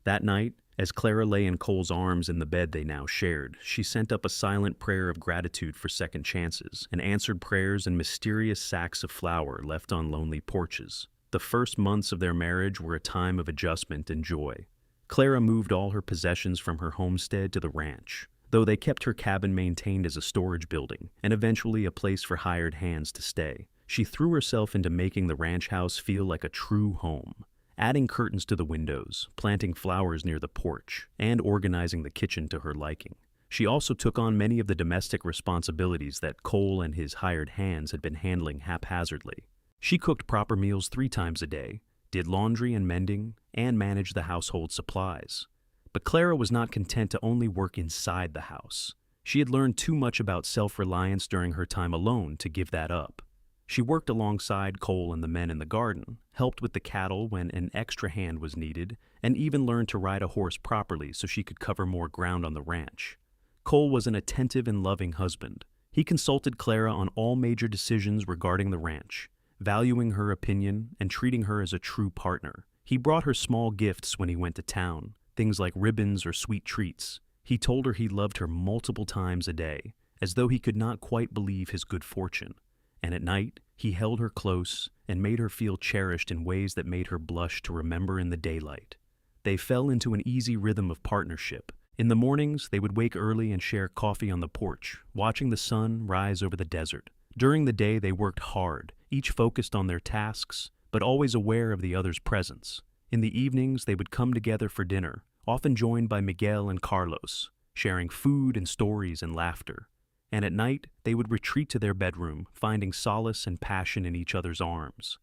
That night, as Clara lay in Cole's arms in the bed they now shared, she sent up a silent prayer of gratitude for second chances and answered prayers in mysterious sacks of flour left on lonely porches. The first months of their marriage were a time of adjustment and joy. Clara moved all her possessions from her homestead to the ranch, though they kept her cabin maintained as a storage building and eventually a place for hired hands to stay. She threw herself into making the ranch house feel like a true home, adding curtains to the windows, planting flowers near the porch, and organizing the kitchen to her liking. She also took on many of the domestic responsibilities that Cole and his hired hands had been handling haphazardly. She cooked proper meals 3 times a day, did laundry and mending, and managed the household supplies. But Clara was not content to only work inside the house. She had learned too much about self-reliance during her time alone to give that up. She worked alongside Cole and the men in the garden, helped with the cattle when an extra hand was needed, and even learned to ride a horse properly so she could cover more ground on the ranch. Cole was an attentive and loving husband. He consulted Clara on all major decisions regarding the ranch, valuing her opinion and treating her as a true partner. He brought her small gifts when he went to town, things like ribbons or sweet treats. He told her he loved her multiple times a day, as though he could not quite believe his good fortune. And at night, he held her close and made her feel cherished in ways that made her blush to remember in the daylight. They fell into an easy rhythm of partnership. In the mornings, they would wake early and share coffee on the porch, watching the sun rise over the desert. During the day, they worked hard, each focused on their tasks, but always aware of the other's presence. In the evenings, they would come together for dinner, often joined by Miguel and Carlos, sharing food and stories and laughter. And at night, they would retreat to their bedroom, finding solace and passion in each other's arms.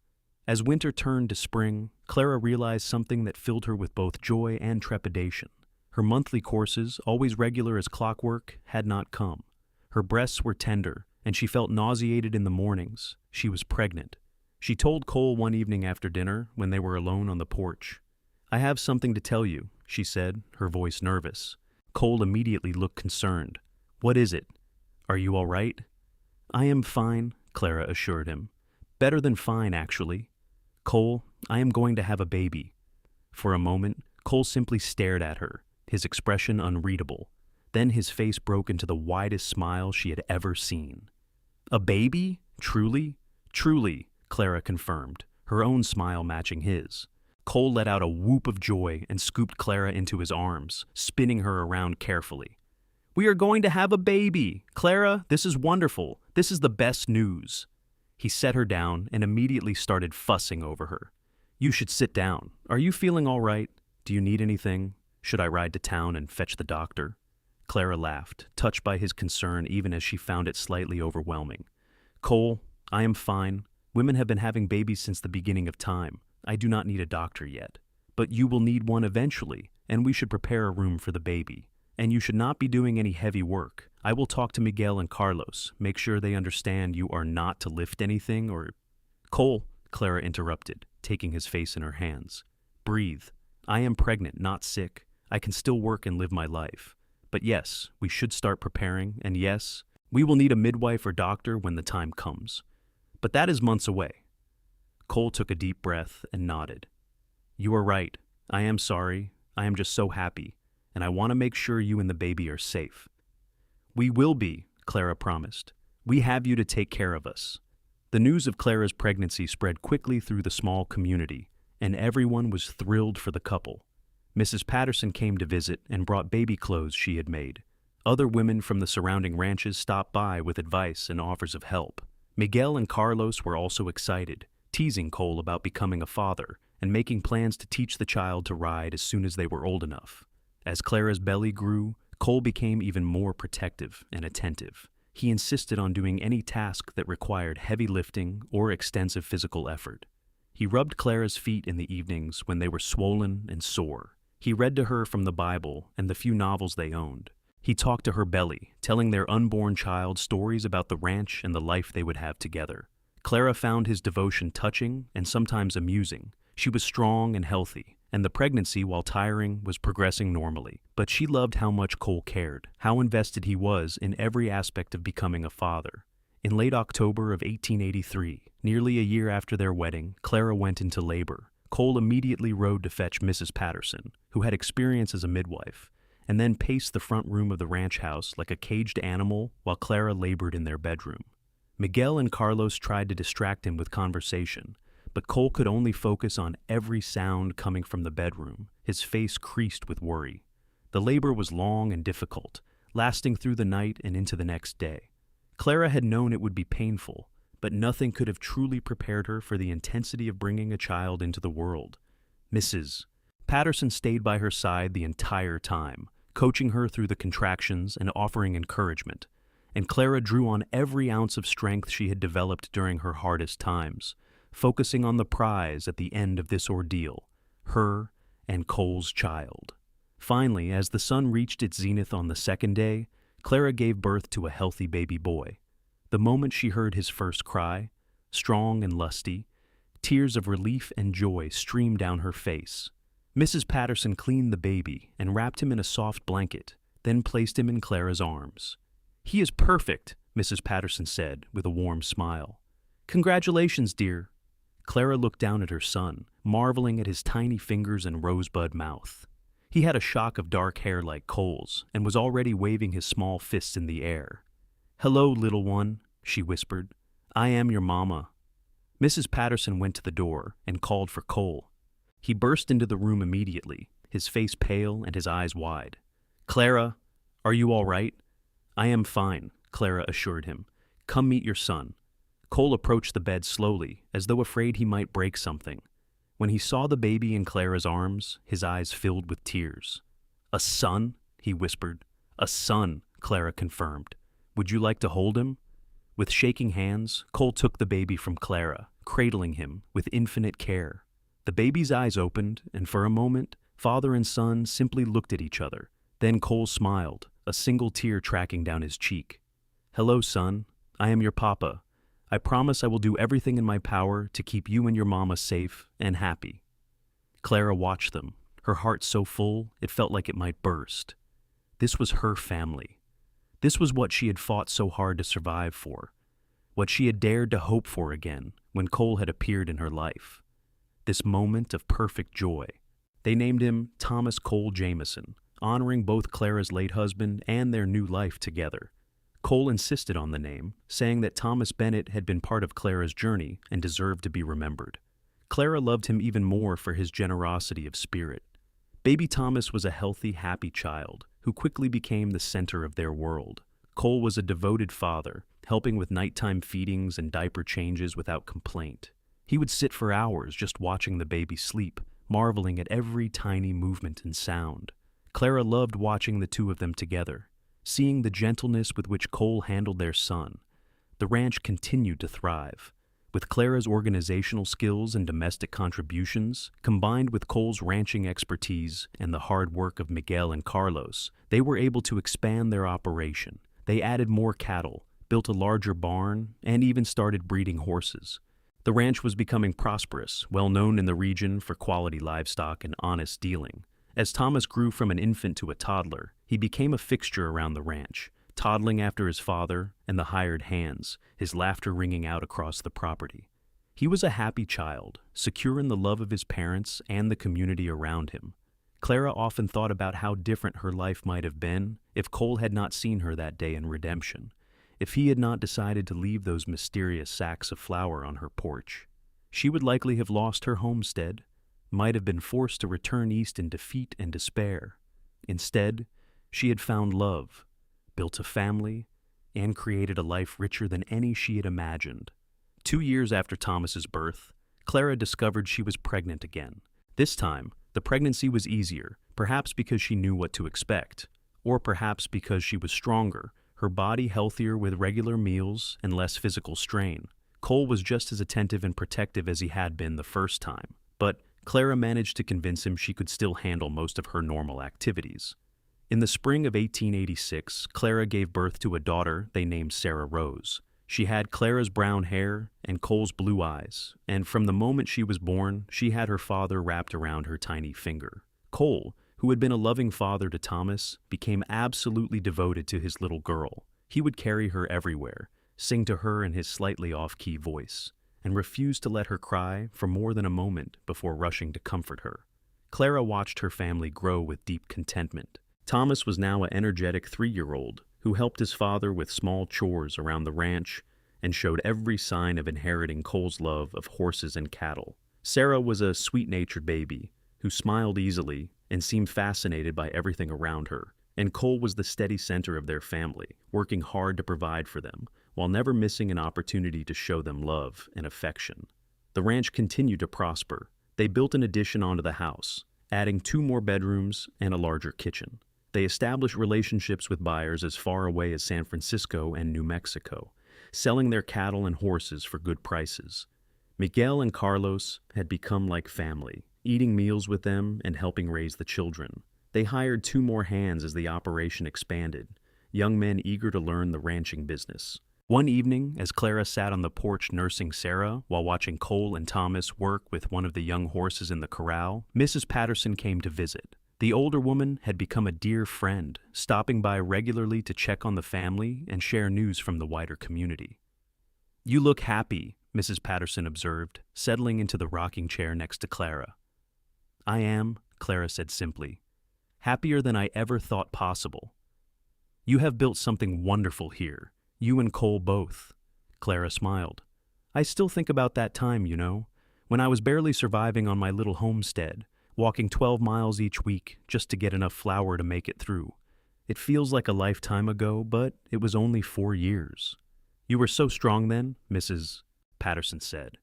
As winter turned to spring, Clara realized something that filled her with both joy and trepidation. Her monthly courses, always regular as clockwork, had not come. Her breasts were tender, and she felt nauseated in the mornings. She was pregnant. She told Cole one evening after dinner, when they were alone on the porch. "I have something to tell you," she said, her voice nervous. Cole immediately looked concerned. "What is it? Are you all right?" "I am fine," Clara assured him. "Better than fine, actually. Cole, I am going to have a baby." For a moment, Cole simply stared at her, his expression unreadable. Then his face broke into the widest smile she had ever seen. "A baby? Truly?" "Truly," Clara confirmed, her own smile matching his. Cole let out a whoop of joy and scooped Clara into his arms, spinning her around carefully. "We are going to have a baby! Clara, this is wonderful. This is the best news." He set her down and immediately started fussing over her. "You should sit down. Are you feeling all right? Do you need anything? Should I ride to town and fetch the doctor?" Clara laughed, touched by his concern even as she found it slightly overwhelming. "Cole, I am fine. Women have been having babies since the beginning of time. I do not need a doctor yet. But you will need one eventually, and we should prepare a room for the baby. And you should not be doing any heavy work. I will talk to Miguel and Carlos, make sure they understand you are not to lift anything or—" "Cole," Clara interrupted, taking his face in her hands. "Breathe. I am pregnant, not sick. I can still work and live my life. But yes, we should start preparing, and yes, we will need a midwife or doctor when the time comes. But that is months away." Cole took a deep breath and nodded. "You are right. I am sorry. I am just so happy, and I want to make sure you and the baby are safe." "We will be," Clara promised. "We have you to take care of us." The news of Clara's pregnancy spread quickly through the small community, and everyone was thrilled for the couple. Mrs. Patterson came to visit and brought baby clothes she had made. Other women from the surrounding ranches stopped by with advice and offers of help. Miguel and Carlos were also excited, teasing Cole about becoming a father and making plans to teach the child to ride as soon as they were old enough. As Clara's belly grew, Cole became even more protective and attentive. He insisted on doing any task that required heavy lifting or extensive physical effort. He rubbed Clara's feet in the evenings when they were swollen and sore. He read to her from the Bible and the few novels they owned. He talked to her belly, telling their unborn child stories about the ranch and the life they would have together. Clara found his devotion touching and sometimes amusing. She was strong and healthy, and the pregnancy, while tiring, was progressing normally. But she loved how much Cole cared, how invested he was in every aspect of becoming a father. In late October of 1883, nearly a year after their wedding, Clara went into labor. Cole immediately rode to fetch Mrs. Patterson, who had experience as a midwife, and then paced the front room of the ranch house like a caged animal while Clara labored in their bedroom. Miguel and Carlos tried to distract him with conversation, but Cole could only focus on every sound coming from the bedroom, his face creased with worry. The labor was long and difficult, lasting through the night and into the next day. Clara had known it would be painful, but nothing could have truly prepared her for the intensity of bringing a child into the world. Mrs. Patterson stayed by her side the entire time, coaching her through the contractions and offering encouragement, and Clara drew on every ounce of strength she had developed during her hardest times, focusing on the prize at the end of this ordeal, her and Cole's child. Finally, as the sun reached its zenith on the second day, Clara gave birth to a healthy baby boy. The moment she heard his first cry, strong and lusty, tears of relief and joy streamed down her face. Mrs. Patterson cleaned the baby and wrapped him in a soft blanket, then placed him in Clara's arms. "He is perfect," Mrs. Patterson said with a warm smile. "Congratulations, dear." Clara looked down at her son, marveling at his tiny fingers and rosebud mouth. He had a shock of dark hair like Cole's and was already waving his small fists in the air. "Hello, little one," she whispered. "I am your mama." Mrs. Patterson went to the door and called for Cole. He burst into the room immediately, his face pale and his eyes wide. "Clara, are you all right?" "I am fine," Clara assured him. "Come meet your son." Cole approached the bed slowly, as though afraid he might break something. When he saw the baby in Clara's arms, his eyes filled with tears. "A son?" he whispered. "A son," Clara confirmed. "Would you like to hold him?" With shaking hands, Cole took the baby from Clara, cradling him with infinite care. The baby's eyes opened, and for a moment, father and son simply looked at each other. Then Cole smiled, a single tear tracking down his cheek. "Hello, son. I am your papa. I promise I will do everything in my power to keep you and your mama safe and happy." Clara watched them, her heart so full it felt like it might burst. This was her family. This was what she had fought so hard to survive for, what she had dared to hope for again when Cole had appeared in her life. This moment of perfect joy. They named him Thomas Cole Jameson, honoring both Clara's late husband and their new life together. Cole insisted on the name, saying that Thomas Bennett had been part of Clara's journey and deserved to be remembered. Clara loved him even more for his generosity of spirit. Baby Thomas was a healthy, happy child who quickly became the center of their world. Cole was a devoted father, helping with nighttime feedings and diaper changes without complaint. He would sit for hours just watching the baby sleep, marveling at every tiny movement and sound. Clara loved watching the two of them together, seeing the gentleness with which Cole handled their son. The ranch continued to thrive. With Clara's organizational skills and domestic contributions, combined with Cole's ranching expertise and the hard work of Miguel and Carlos, they were able to expand their operation. They added more cattle, built a larger barn, and even started breeding horses. The ranch was becoming prosperous, well known in the region for quality livestock and honest dealing. As Thomas grew from an infant to a toddler, he became a fixture around the ranch, toddling after his father and the hired hands, his laughter ringing out across the property. He was a happy child, secure in the love of his parents and the community around him. Clara often thought about how different her life might have been if Cole had not seen her that day in redemption, if he had not decided to leave those mysterious sacks of flour on her porch. She would likely have lost her homestead, might have been forced to return east in defeat and despair. Instead, she had found love, built a family, and created a life richer than any she had imagined. 2 years after Thomas's birth, Clara discovered she was pregnant again. This time, the pregnancy was easier, perhaps because she knew what to expect, or perhaps because she was stronger, her body healthier with regular meals and less physical strain. Cole was just as attentive and protective as he had been the first time, but Clara managed to convince him she could still handle most of her normal activities. In the spring of 1886, Clara gave birth to a daughter they named Sarah Rose. She had Clara's brown hair and Cole's blue eyes, and from the moment she was born, she had her father wrapped around her tiny finger. Cole, who had been a loving father to Thomas, became absolutely devoted to his little girl. He would carry her everywhere, sing to her in his slightly off-key voice, and refused to let her cry for more than a moment before rushing to comfort her. Clara watched her family grow with deep contentment. Thomas was now an energetic 3-year-old who helped his father with small chores around the ranch and showed every sign of inheriting Cole's love of horses and cattle. Sarah was a sweet-natured baby who smiled easily and seemed fascinated by everything around her, and Cole was the steady center of their family, working hard to provide for them, while never missing an opportunity to show them love and affection. The ranch continued to prosper. They built an addition onto the house, adding 2 more bedrooms and a larger kitchen. They established relationships with buyers as far away as San Francisco and New Mexico, selling their cattle and horses for good prices. Miguel and Carlos had become like family, eating meals with them and helping raise the children. They hired 2 more hands as the operation expanded, young men eager to learn the ranching business. One evening, as Clara sat on the porch nursing Sarah while watching Cole and Thomas work with one of the young horses in the corral, Mrs. Patterson came to visit. The older woman had become a dear friend, stopping by regularly to check on the family and share news from the wider community. "You look happy," Mrs. Patterson observed, settling into the rocking chair next to Clara. "I am," Clara said simply, "happier than I ever thought possible. You have built something wonderful here, you and Cole both." Clara smiled. "I still think about that time, when I was barely surviving on my little homestead, walking 12 miles each week just to get enough flour to make it through. It feels like a lifetime ago, but it was only 4 years. You were so strong then," Mrs. Patterson said.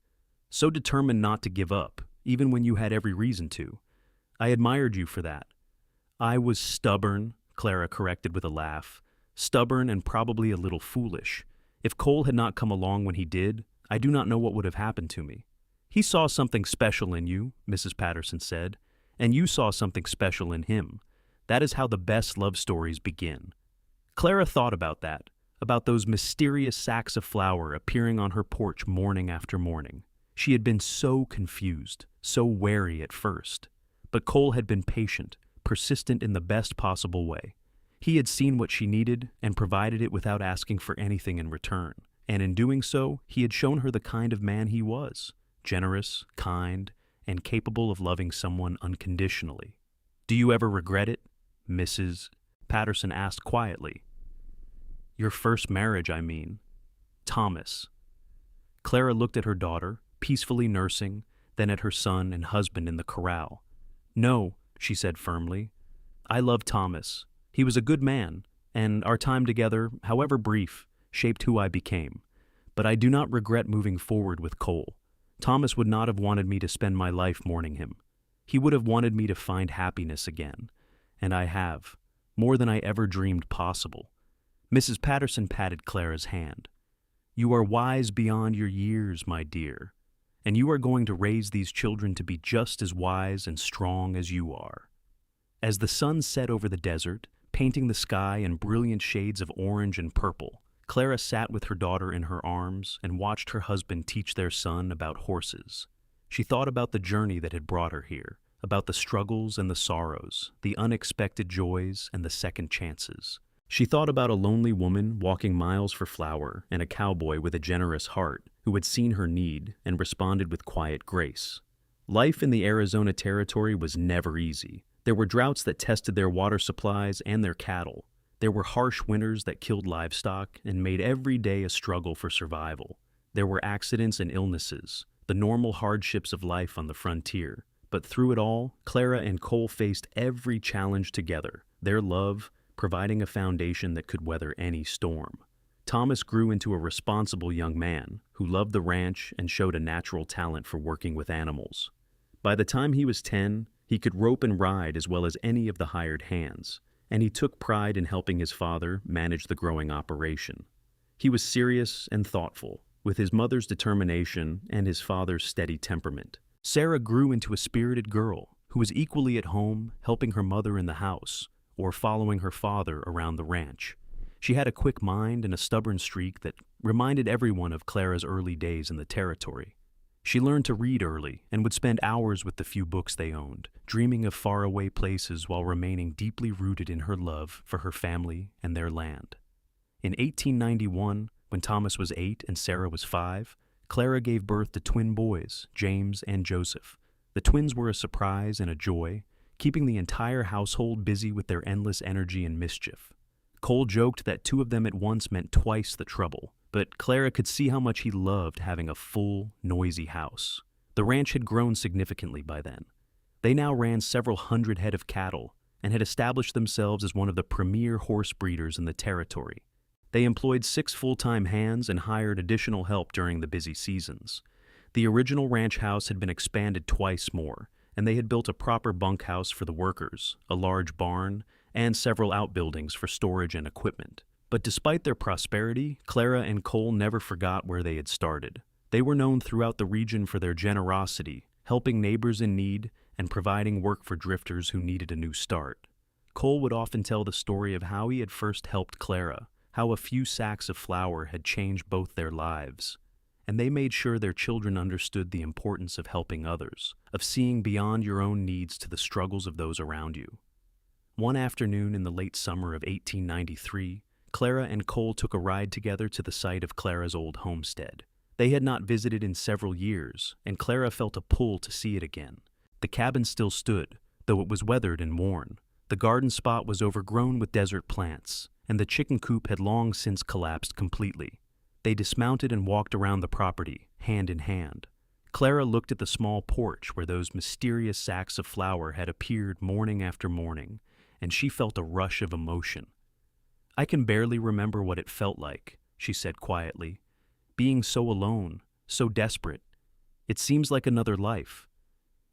"So determined not to give up, even when you had every reason to. I admired you for that." "I was stubborn," Clara corrected with a laugh. "Stubborn and probably a little foolish. If Cole had not come along when he did, I do not know what would have happened to me." "He saw something special in you," Mrs. Patterson said, "and you saw something special in him. That is how the best love stories begin." Clara thought about that, about those mysterious sacks of flour appearing on her porch morning after morning. She had been so confused, so wary at first. But Cole had been patient, persistent in the best possible way. He had seen what she needed and provided it without asking for anything in return. And in doing so, he had shown her the kind of man he was. Generous, kind, and capable of loving someone unconditionally. "Do you ever regret it?" Mrs. Patterson asked quietly. "Your first marriage, I mean. Thomas." Clara looked at her daughter, peacefully nursing, then at her son and husband in the corral. "No," she said firmly. "I love Thomas. He was a good man, and our time together, however brief, shaped who I became. But I do not regret moving forward with Cole. Thomas would not have wanted me to spend my life mourning him. He would have wanted me to find happiness again. And I have, more than I ever dreamed possible." Mrs. Patterson patted Clara's hand. "You are wise beyond your years, my dear, and you are going to raise these children to be just as wise and strong as you are." As the sun set over the desert, painting the sky in brilliant shades of orange and purple, Clara sat with her daughter in her arms and watched her husband teach their son about horses. She thought about the journey that had brought her here, about the struggles and the sorrows, the unexpected joys and the second chances. She thought about a lonely woman walking miles for flour and a cowboy with a generous heart who had seen her need and responded with quiet grace. Life in the Arizona Territory was never easy. There were droughts that tested their water supplies and their cattle. There were harsh winters that killed livestock and made every day a struggle for survival. There were accidents and illnesses, the normal hardships of life on the frontier. But through it all, Clara and Cole faced every challenge together, their love providing a foundation that could weather any storm. Thomas grew into a responsible young man who loved the ranch and showed a natural talent for working with animals. By the time he was 10, he could rope and ride as well as any of the hired hands, and he took pride in helping his father manage the growing operation. He was serious and thoughtful, with his mother's determination and his father's steady temperament. Sarah grew into a spirited girl who was equally at home, helping her mother in the house, or following her father around the ranch. She had a quick mind and a stubborn streak that reminded everyone of Clara's early days in the territory. She learned to read early and would spend hours with the few books they owned, dreaming of faraway places while remaining deeply rooted in her love for her family and their land. In 1891, when Thomas was 8 and Sarah was 5, Clara gave birth to twin boys, James and Joseph. The twins were a surprise and a joy, keeping the entire household busy with their endless energy and mischief. Cole joked that 2 of them at once meant twice the trouble, but Clara could see how much he loved having a full, noisy house. The ranch had grown significantly by then. They now ran several hundred head of cattle and had established themselves as one of the premier horse breeders in the territory. They employed 6 full-time hands and hired additional help during the busy seasons. The original ranch house had been expanded twice more, and they had built a proper bunkhouse for the workers, a large barn, and several outbuildings for storage and equipment. But despite their prosperity, Clara and Cole never forgot where they had started. They were known throughout the region for their generosity, helping neighbors in need and providing work for drifters who needed a new start. Cole would often tell the story of how he had first helped Clara, how a few sacks of flour had changed both their lives. And they made sure their children understood the importance of helping others, of seeing beyond your own needs to the struggles of those around you. One afternoon in the late summer of 1893, Clara and Cole took a ride together to the site of Clara's old homestead. They had not visited in several years, and Clara felt a pull to see it again. The cabin still stood, though it was weathered and worn. The garden spot was overgrown with desert plants, and the chicken coop had long since collapsed completely. They dismounted and walked around the property, hand in hand. Clara looked at the small porch where those mysterious sacks of flour had appeared morning after morning, and she felt a rush of emotion. "I can barely remember what it felt like," she said quietly. "Being so alone, so desperate. It seems like another life."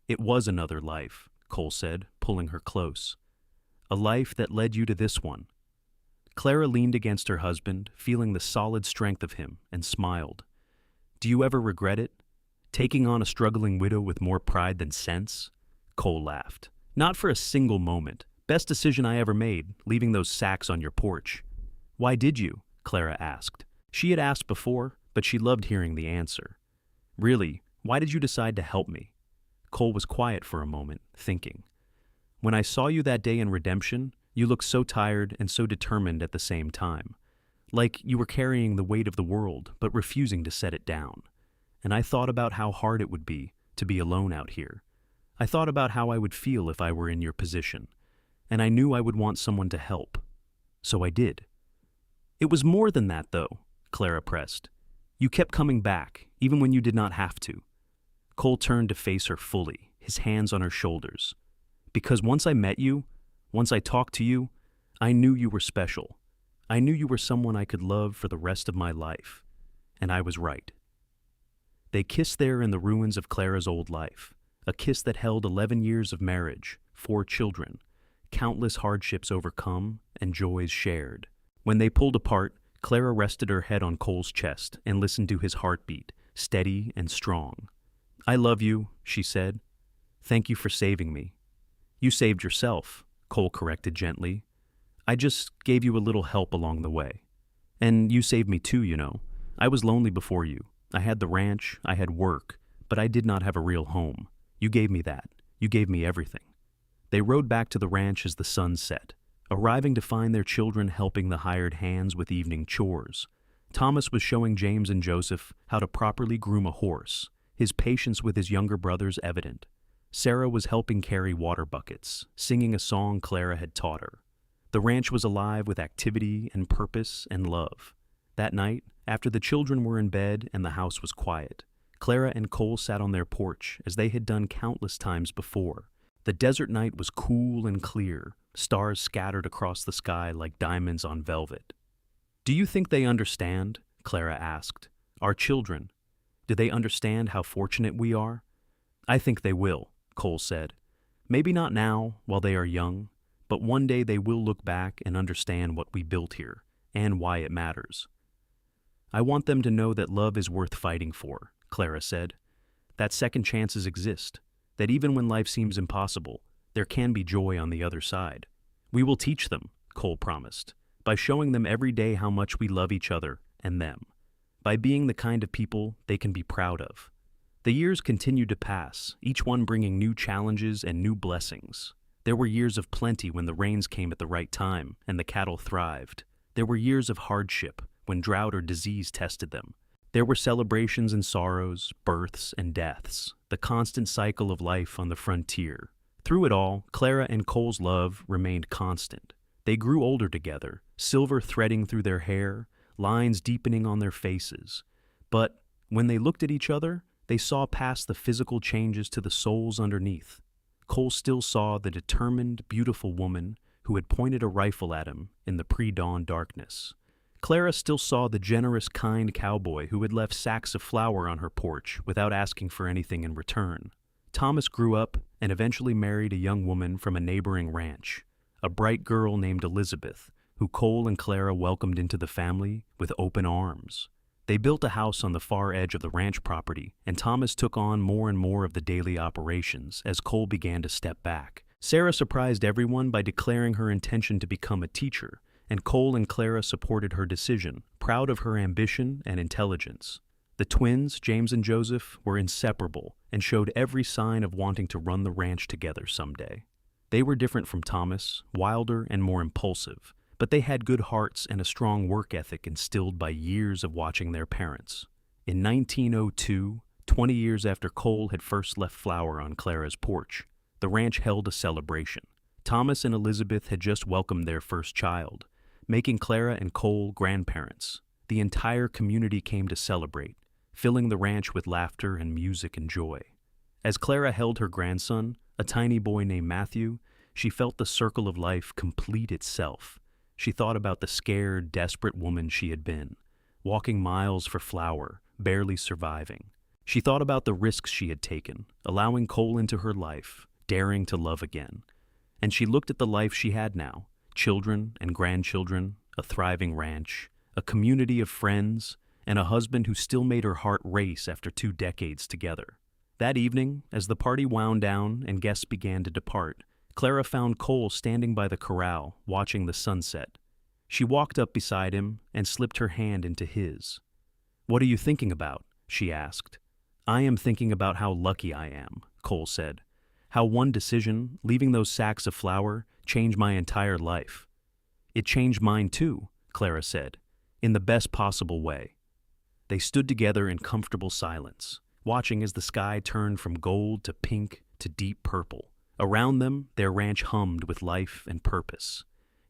"It was another life," Cole said, pulling her close. "A life that led you to this one." Clara leaned against her husband, feeling the solid strength of him, and smiled. "Do you ever regret it? Taking on a struggling widow with more pride than sense?" Cole laughed. "Not for a single moment. Best decision I ever made, leaving those sacks on your porch." "Why did you?" Clara asked. She had asked before, but she loved hearing the answer. "Really, why did you decide to help me?" Cole was quiet for a moment, thinking. "When I saw you that day in Redemption, you looked so tired and so determined at the same time. Like you were carrying the weight of the world, but refusing to set it down. And I thought about how hard it would be to be alone out here. I thought about how I would feel if I were in your position. And I knew I would want someone to help. So I did." "It was more than that, though," Clara pressed. "You kept coming back, even when you did not have to." Cole turned to face her fully, his hands on her shoulders. Because once I met you, once I talked to you, I knew you were special. I knew you were someone I could love for the rest of my life. And I was right. They kissed there in the ruins of Clara's old life, a kiss that held 11 years of marriage, 4 children, countless hardships overcome, and joys shared. When they pulled apart, Clara rested her head on Cole's chest and listened to his heartbeat, steady and strong. I love you, she said. Thank you for saving me. You saved yourself, Cole corrected gently. I just gave you a little help along the way. And you saved me too, you know. I was lonely before you. I had the ranch, I had work, but I did not have a real home. You gave me that. You gave me everything. They rode back to the ranch as the sun set, arriving to find their children helping the hired hands with evening chores. Thomas was showing James and Joseph how to properly groom a horse, his patience with his younger brothers evident. Sarah was helping carry water buckets, singing a song Clara had taught her. The ranch was alive with activity and purpose and love. That night, after the children were in bed and the house was quiet, Clara and Cole sat on their porch as they had done countless times before. The desert night was cool and clear, stars scattered across the sky like diamonds on velvet. Do you think they understand? Clara asked. Our children. Do they understand how fortunate we are? I think they will, Cole said. Maybe not now, while they are young, but one day they will look back and understand what we built here, and why it matters. I want them to know that love is worth fighting for, Clara said. That second chances exist, that even when life seems impossible, there can be joy on the other side. We will teach them, Cole promised, by showing them every day how much we love each other and them, by being the kind of people they can be proud of. The years continued to pass, each one bringing new challenges and new blessings. There were years of plenty when the rains came at the right time and the cattle thrived. There were years of hardship when drought or disease tested them. There were celebrations and sorrows, births and deaths, the constant cycle of life on the frontier. Through it all, Clara and Cole's love remained constant. They grew older together, silver threading through their hair, lines deepening on their faces. But when they looked at each other, they saw past the physical changes to the souls underneath. Cole still saw the determined, beautiful woman who had pointed a rifle at him in the pre-dawn darkness. Clara still saw the generous, kind cowboy who had left sacks of flour on her porch without asking for anything in return. Thomas grew up and eventually married a young woman from a neighboring ranch, a bright girl named Elizabeth, who Cole and Clara welcomed into the family with open arms. They built a house on the far edge of the ranch property, and Thomas took on more and more of the daily operations as Cole began to step back. Sarah surprised everyone by declaring her intention to become a teacher, and Cole and Clara supported her decision, proud of her ambition and intelligence. The twins, James and Joseph, were inseparable and showed every sign of wanting to run the ranch together someday. They were different from Thomas, wilder and more impulsive, but they had good hearts and a strong work ethic instilled by years of watching their parents. In 1902, 20 years after Cole had first left flour on Clara's porch, the ranch held a celebration. Thomas and Elizabeth had just welcomed their first child, making Clara and Cole grandparents. The entire community came to celebrate, filling the ranch with laughter and music and joy. As Clara held her grandson, a tiny boy named Matthew, she felt the circle of life complete itself. She thought about the scared, desperate woman she had been, walking miles for flour, barely surviving. She thought about the risks she had taken, allowing Cole into her life, daring to love again. And she looked at the life she had now, children and grandchildren, a thriving ranch, a community of friends, and a husband who still made her heart race after 2 decades together. That evening, as the party wound down and guests began to depart, Clara found Cole standing by the corral, watching the sunset. She walked up beside him and slipped her hand into his. "What are you thinking about?" she asked. "I am thinking about how lucky I am," Cole said. "How one decision, leaving those sacks of flour, changed my entire life." "It changed mine too," Clara said, "in the best possible way." They stood together in comfortable silence, watching as the sky turned from gold to pink to deep purple. Around them, their ranch hummed with life and purpose.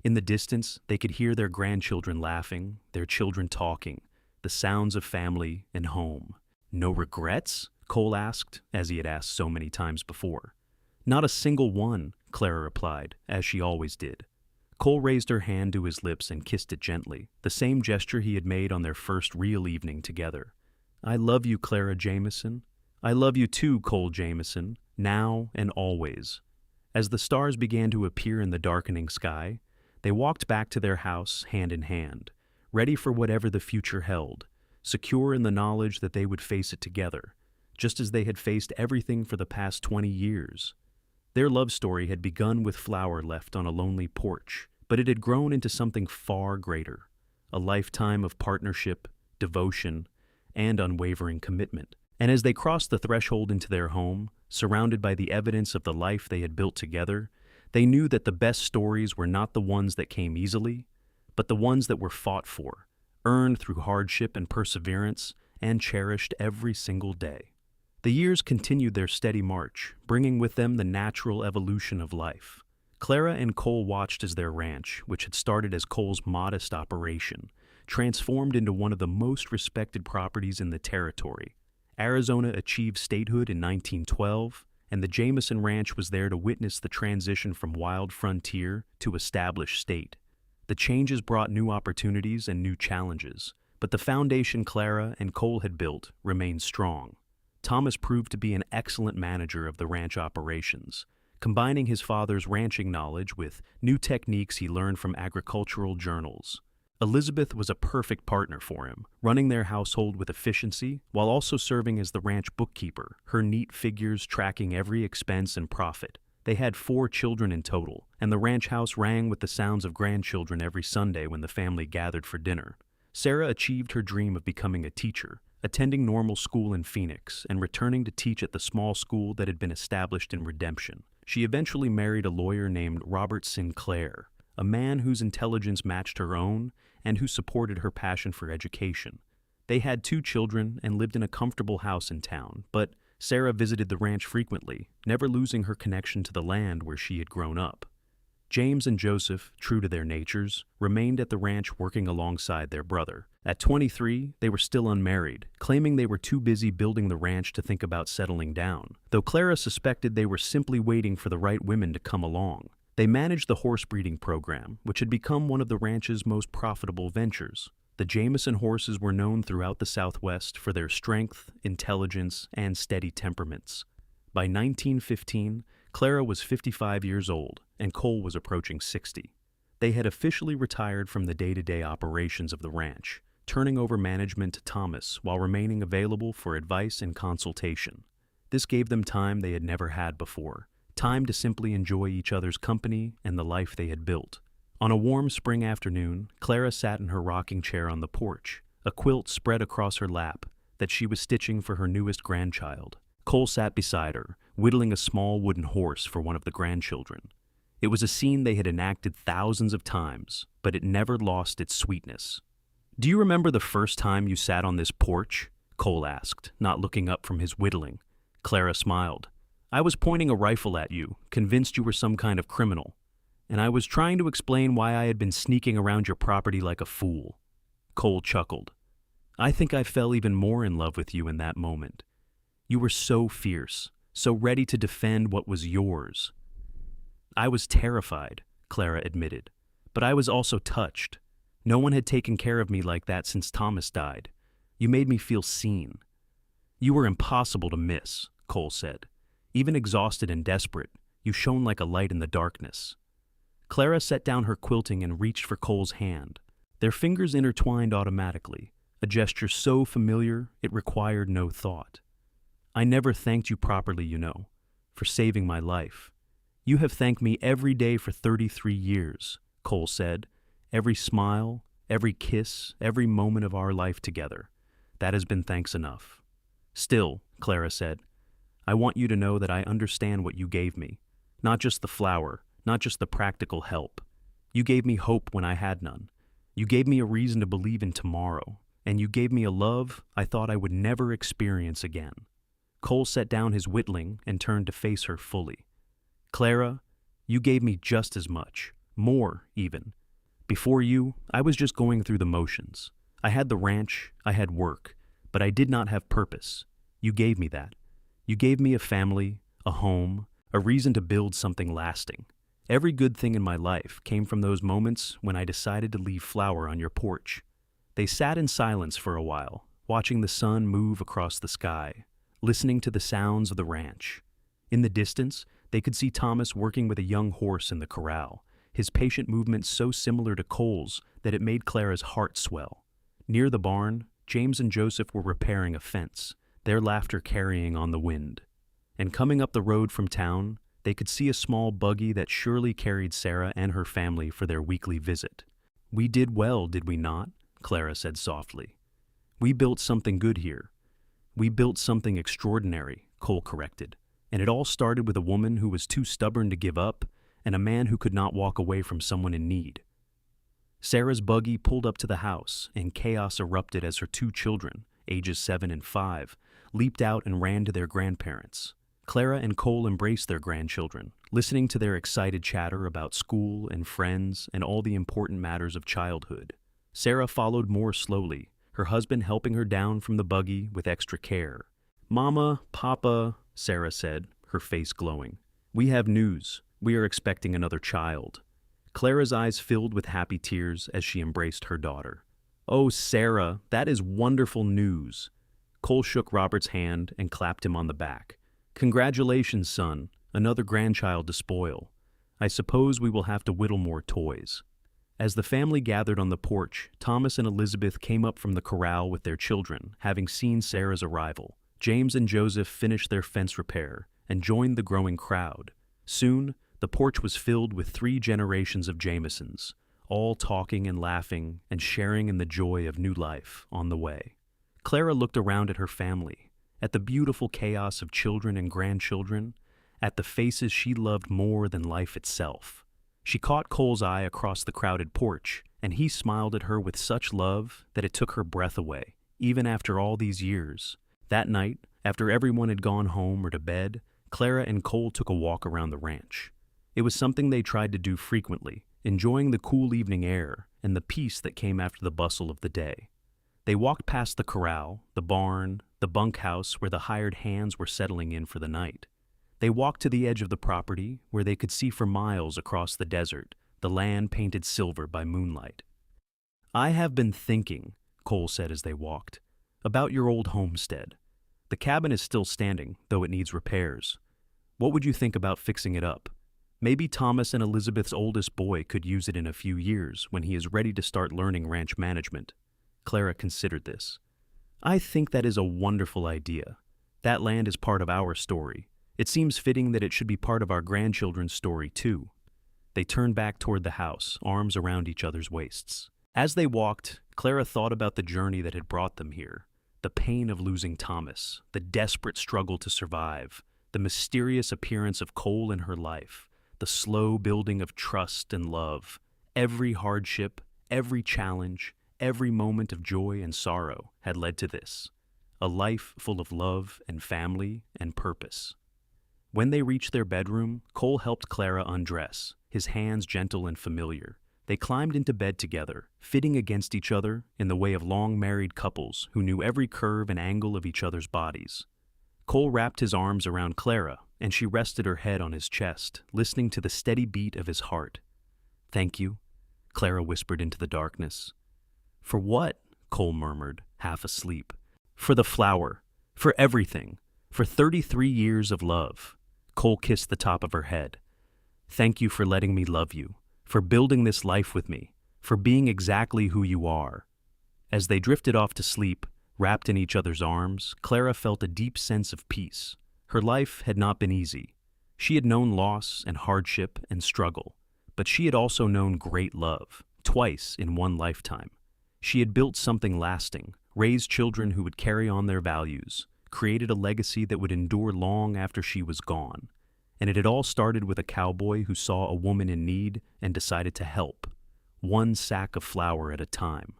In the distance, they could hear their grandchildren laughing, their children talking, the sounds of family and home. "No regrets?" Cole asked, as he had asked so many times before. Not a single one, Clara replied, as she always did. Cole raised her hand to his lips and kissed it gently, the same gesture he had made on their first real evening together. I love you, Clara Jameson. I love you too, Cole Jameson, now and always. As the stars began to appear in the darkening sky, they walked back to their house hand in hand, ready for whatever the future held, secure in the knowledge that they would face it together, just as they had faced everything for the past 20 years. Their love story had begun with flour left on a lonely porch, but it had grown into something far greater, a lifetime of partnership, devotion, and unwavering commitment. And as they crossed the threshold into their home, surrounded by the evidence of the life they had built together, they knew that the best stories were not the ones that came easily, but the ones that were fought for, earned through hardship and perseverance, and cherished every single day. The years continued their steady march, bringing with them the natural evolution of life. Clara and Cole watched as their ranch, which had started as Cole's modest operation, transformed into one of the most respected properties in the territory. Arizona achieved statehood in 1912, and the Jameson Ranch was there to witness the transition from wild frontier to established state. The changes brought new opportunities and new challenges, but the foundation Clara and Cole had built remained strong. Thomas proved to be an excellent manager of the ranch operations, combining his father's ranching knowledge with new techniques he learned from agricultural journals. Elizabeth was a perfect partner for him, running their household with efficiency while also serving as the ranch bookkeeper, her neat figures tracking every expense and profit. They had 4 children in total, and the ranch house rang with the sounds of grandchildren every Sunday when the family gathered for dinner. Sarah achieved her dream of becoming a teacher, attending normal school in Phoenix and returning to teach at the small school that had been established in Redemption. She eventually married a lawyer named Robert Sinclair, a man whose intelligence matched her own and who supported her passion for education. They had 2 children and lived in a comfortable house in town, but Sarah visited the ranch frequently, never losing her connection to the land where she had grown up. James and Joseph, true to their natures, remained at the ranch working alongside their brother. At 23, they were still unmarried, claiming they were too busy building the ranch to think about settling down, though Clara suspected they were simply waiting for the right women to come along. They managed the horse breeding program, which had become one of the ranch's most profitable ventures. The Jameson horses were known throughout the Southwest for their strength, intelligence, and steady temperaments. By 1915, Clara was 55 years old, and Cole was approaching 60. They had officially retired from the day-to-day operations of the ranch, turning over management to Thomas while remaining available for advice and consultation. This gave them time they had never had before, time to simply enjoy each other's company and the life they had built. On a warm spring afternoon, Clara sat in her rocking chair on the porch, a quilt spread across her lap that she was stitching for her newest grandchild. Cole sat beside her, whittling a small wooden horse for one of the grandchildren. It was a scene they had enacted thousands of times, but it never lost its sweetness. "Do you remember the first time you sat on this porch?" Cole asked, not looking up from his whittling. Clara smiled. "I was pointing a rifle at you, convinced you were some kind of criminal, and I was trying to explain why I had been sneaking around your property like a fool." Cole chuckled. "I think I fell even more in love with you in that moment. You were so fierce, so ready to defend what was yours." "I was terrified," Clara admitted, "but I was also touched. No one had taken care of me like that since Thomas died. You made me feel seen." "You were impossible to miss," Cole said. "Even exhausted and desperate, you shone like a light in the darkness." Clara set down her quilting and reached for Cole's hand. Their fingers intertwined automatically, a gesture so familiar it required no thought. "I never thanked you properly, you know, for saving my life. You have thanked me every day for 33 years, Cole said. "Every smile, every kiss, every moment of our life together. That has been thanks enough." "Still," Clara said, "I want you to know that I understand what you gave me. Not just the flower, not just the practical help. You gave me hope when I had none. You gave me a reason to believe in tomorrow, and you gave me a love I thought I would never experience again." Cole set down his whittling and turned to face her fully. "Clara, you gave me just as much, more even. Before you, I was just going through the motions. I had the ranch, I had work, but I did not have purpose. You gave me that. You gave me a family, a home, a reason to build something lasting. Every good thing in my life came from those moments when I decided to leave flour on your porch." They sat in silence for a while, watching the sun move across the sky, listening to the sounds of the ranch. In the distance, they could see Thomas working with a young horse in the corral, his patient movements so similar to Cole's that it made Clara's heart swell. Near the barn, James and Joseph were repairing a fence, their laughter carrying on the wind. And coming up the road from town, they could see a small buggy that surely carried Sarah and her family for their weekly visit. "We did well, did we not?" Clara said softly. "We built something good here." "We built something extraordinary," Cole corrected. "And it all started with a woman who was too stubborn to give up and a man who could not walk away from someone in need." Sarah's buggy pulled up to the house, and chaos erupted as her two children, ages 7 and 5, leaped out and ran to their grandparents. Clara and Cole embraced their grandchildren, listening to their excited chatter about school and friends and all the important matters of childhood. Sarah followed more slowly, her husband helping her down from the buggy with extra care. "Mama, Papa," Sarah said, her face glowing. "We have news. We are expecting another child." Clara's eyes filled with happy tears as she embraced her daughter. "Oh, Sarah, that is wonderful news." Cole shook Robert's hand and clapped him on the back. "Congratulations, son, another grandchild to spoil. I suppose we will have to whittle more toys." As the family gathered on the porch, Thomas and Elizabeth came up from the corral with their children, having seen Sarah's arrival. James and Joseph finished their fence repair and joined the growing crowd. Soon, the porch was filled with 3 generations of Jamesons, all talking and laughing and sharing in the joy of new life on the way. Clara looked around at her family, at the beautiful chaos of children and grandchildren, at the faces she loved more than life itself. She caught Cole's eye across the crowded porch, and he smiled at her with such love that it took her breath away, even after all these years. That night, after everyone had gone home or to bed, Clara and Cole took a walk around the ranch. It was something they tried to do frequently, enjoying the cool evening air and the peace that came after the bustle of the day. They walked past the corral, the barn, the bunkhouse where the hired hands were settling in for the night. They walked to the edge of the property where they could see for miles across the desert, the land painted silver by moonlight. "I have been thinking," Cole said as they walked, "about your old homestead. The cabin is still standing, though it needs repairs. What would you think about fixing it up? Maybe Thomas and Elizabeth's oldest boy could use it in a few years when he is ready to start learning ranch management." Clara considered this. "I think that is a wonderful idea. That land is part of our story. It seems fitting that it should be part of our grandchildren's story, too." They turned back toward the house, arms around each other's waists. As they walked, Clara thought about the journey that had brought them here, the pain of losing Thomas, the desperate struggle to survive, the mysterious appearance of Cole in her life, the slow building of trust and love. Every hardship, every challenge, every moment of joy and sorrow had led to this, a life full of love and family and purpose. When they reached their bedroom, Cole helped Clara undress, his hands gentle and familiar. They climbed into bed together, fitting against each other in the way of long married couples who knew every curve and angle of each other's bodies. Cole wrapped his arms around Clara, and she rested her head on his chest, listening to the steady beat of his heart. "Thank you," Clara whispered into the darkness. "For what?" Cole murmured, half asleep. "For the flower. For everything. For 33 years of love." Cole kissed the top of her head. "Thank you for letting me love you, for building this life with me, for being exactly who you are." As they drifted off to sleep, wrapped in each other's arms, Clara felt a deep sense of peace. Her life had not been easy. She had known loss and hardship and struggle, but she had also known great love, twice in one lifetime. She had built something lasting, raised children who would carry on their values, created a legacy that would endure long after she was gone. And it had all started with a cowboy who saw a woman in need and decided to help, one sack of flour at a time.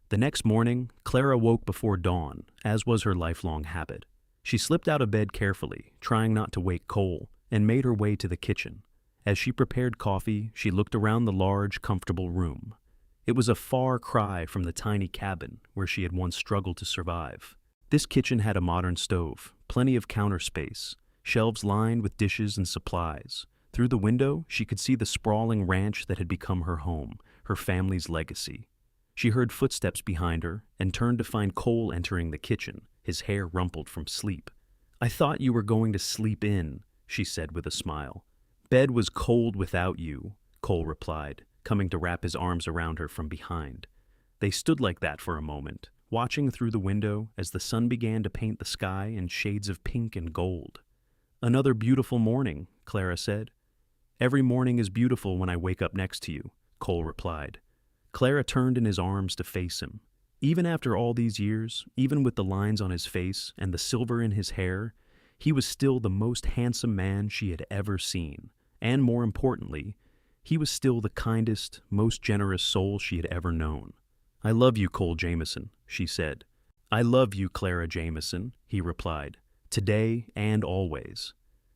The next morning, Clara woke before dawn, as was her lifelong habit. She slipped out of bed carefully, trying not to wake Cole, and made her way to the kitchen. As she prepared coffee, she looked around the large, comfortable room. It was a far cry from the tiny cabin where she had once struggled to survive. This kitchen had a modern stove, plenty of counter space, shelves lined with dishes and supplies. Through the window, she could see the sprawling ranch that had become her home, her family's legacy. She heard footsteps behind her and turned to find Cole entering the kitchen, his hair rumpled from sleep. "I thought you were going to sleep in," she said with a smile. "Bed was cold without you," Cole replied, coming to wrap his arms around her from behind. They stood like that for a moment, watching through the window as the sun began to paint the sky in shades of pink and gold. "Another beautiful morning," Clara said. "Every morning is beautiful when I wake up next to you," Cole replied. Clara turned in his arms to face him. Even after all these years, even with the lines on his face and the silver in his hair, he was still the most handsome man she had ever seen. And more importantly, he was still the kindest, most generous soul she had ever known. "I love you, Cole Jameson," she said. "I love you, Clara Jameson," he replied, "today and always."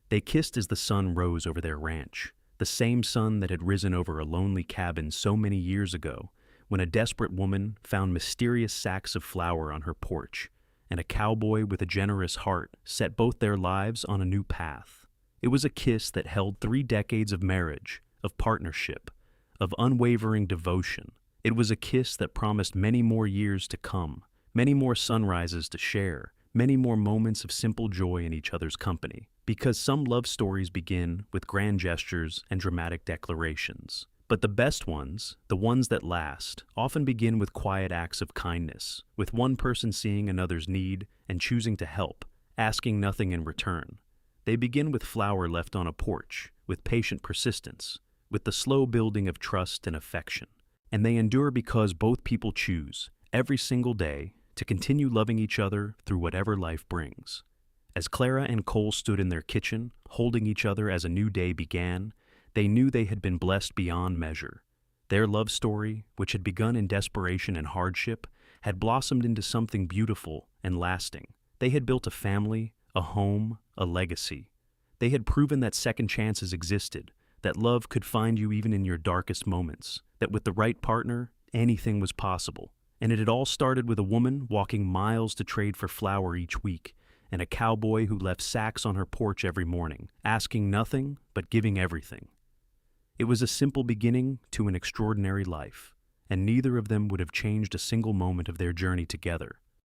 They kissed as the sun rose over their ranch, the same sun that had risen over a lonely cabin so many years ago, when a desperate woman found mysterious sacks of flour on her porch, and a cowboy with a generous heart set both their lives on a new path. It was a kiss that held 3 decades of marriage, of partnership, of unwavering devotion. It was a kiss that promised many more years to come, many more sunrises to share, many more moments of simple joy in each other's company. Because some love stories begin with grand gestures and dramatic declarations. But the best ones, the ones that last, often begin with quiet acts of kindness, with one person seeing another's need and choosing to help, asking nothing in return. They begin with flour left on a porch, with patient persistence, with the slow building of trust and affection. And they endure because both people choose, every single day, to continue loving each other through whatever life brings. As Clara and Cole stood in their kitchen, holding each other as a new day began, they knew they had been blessed beyond measure. Their love story, which had begun in desperation and hardship, had blossomed into something beautiful and lasting. They had built a family, a home, a legacy. They had proven that second chances existed, that love could find you even in your darkest moments, that with the right partner, anything was possible. And it had all started with a woman walking miles to trade for flour each week, and a cowboy who left sacks on her porch every morning, asking nothing but giving everything. It was a simple beginning to an extraordinary life, and neither of them would have changed a single moment of their journey together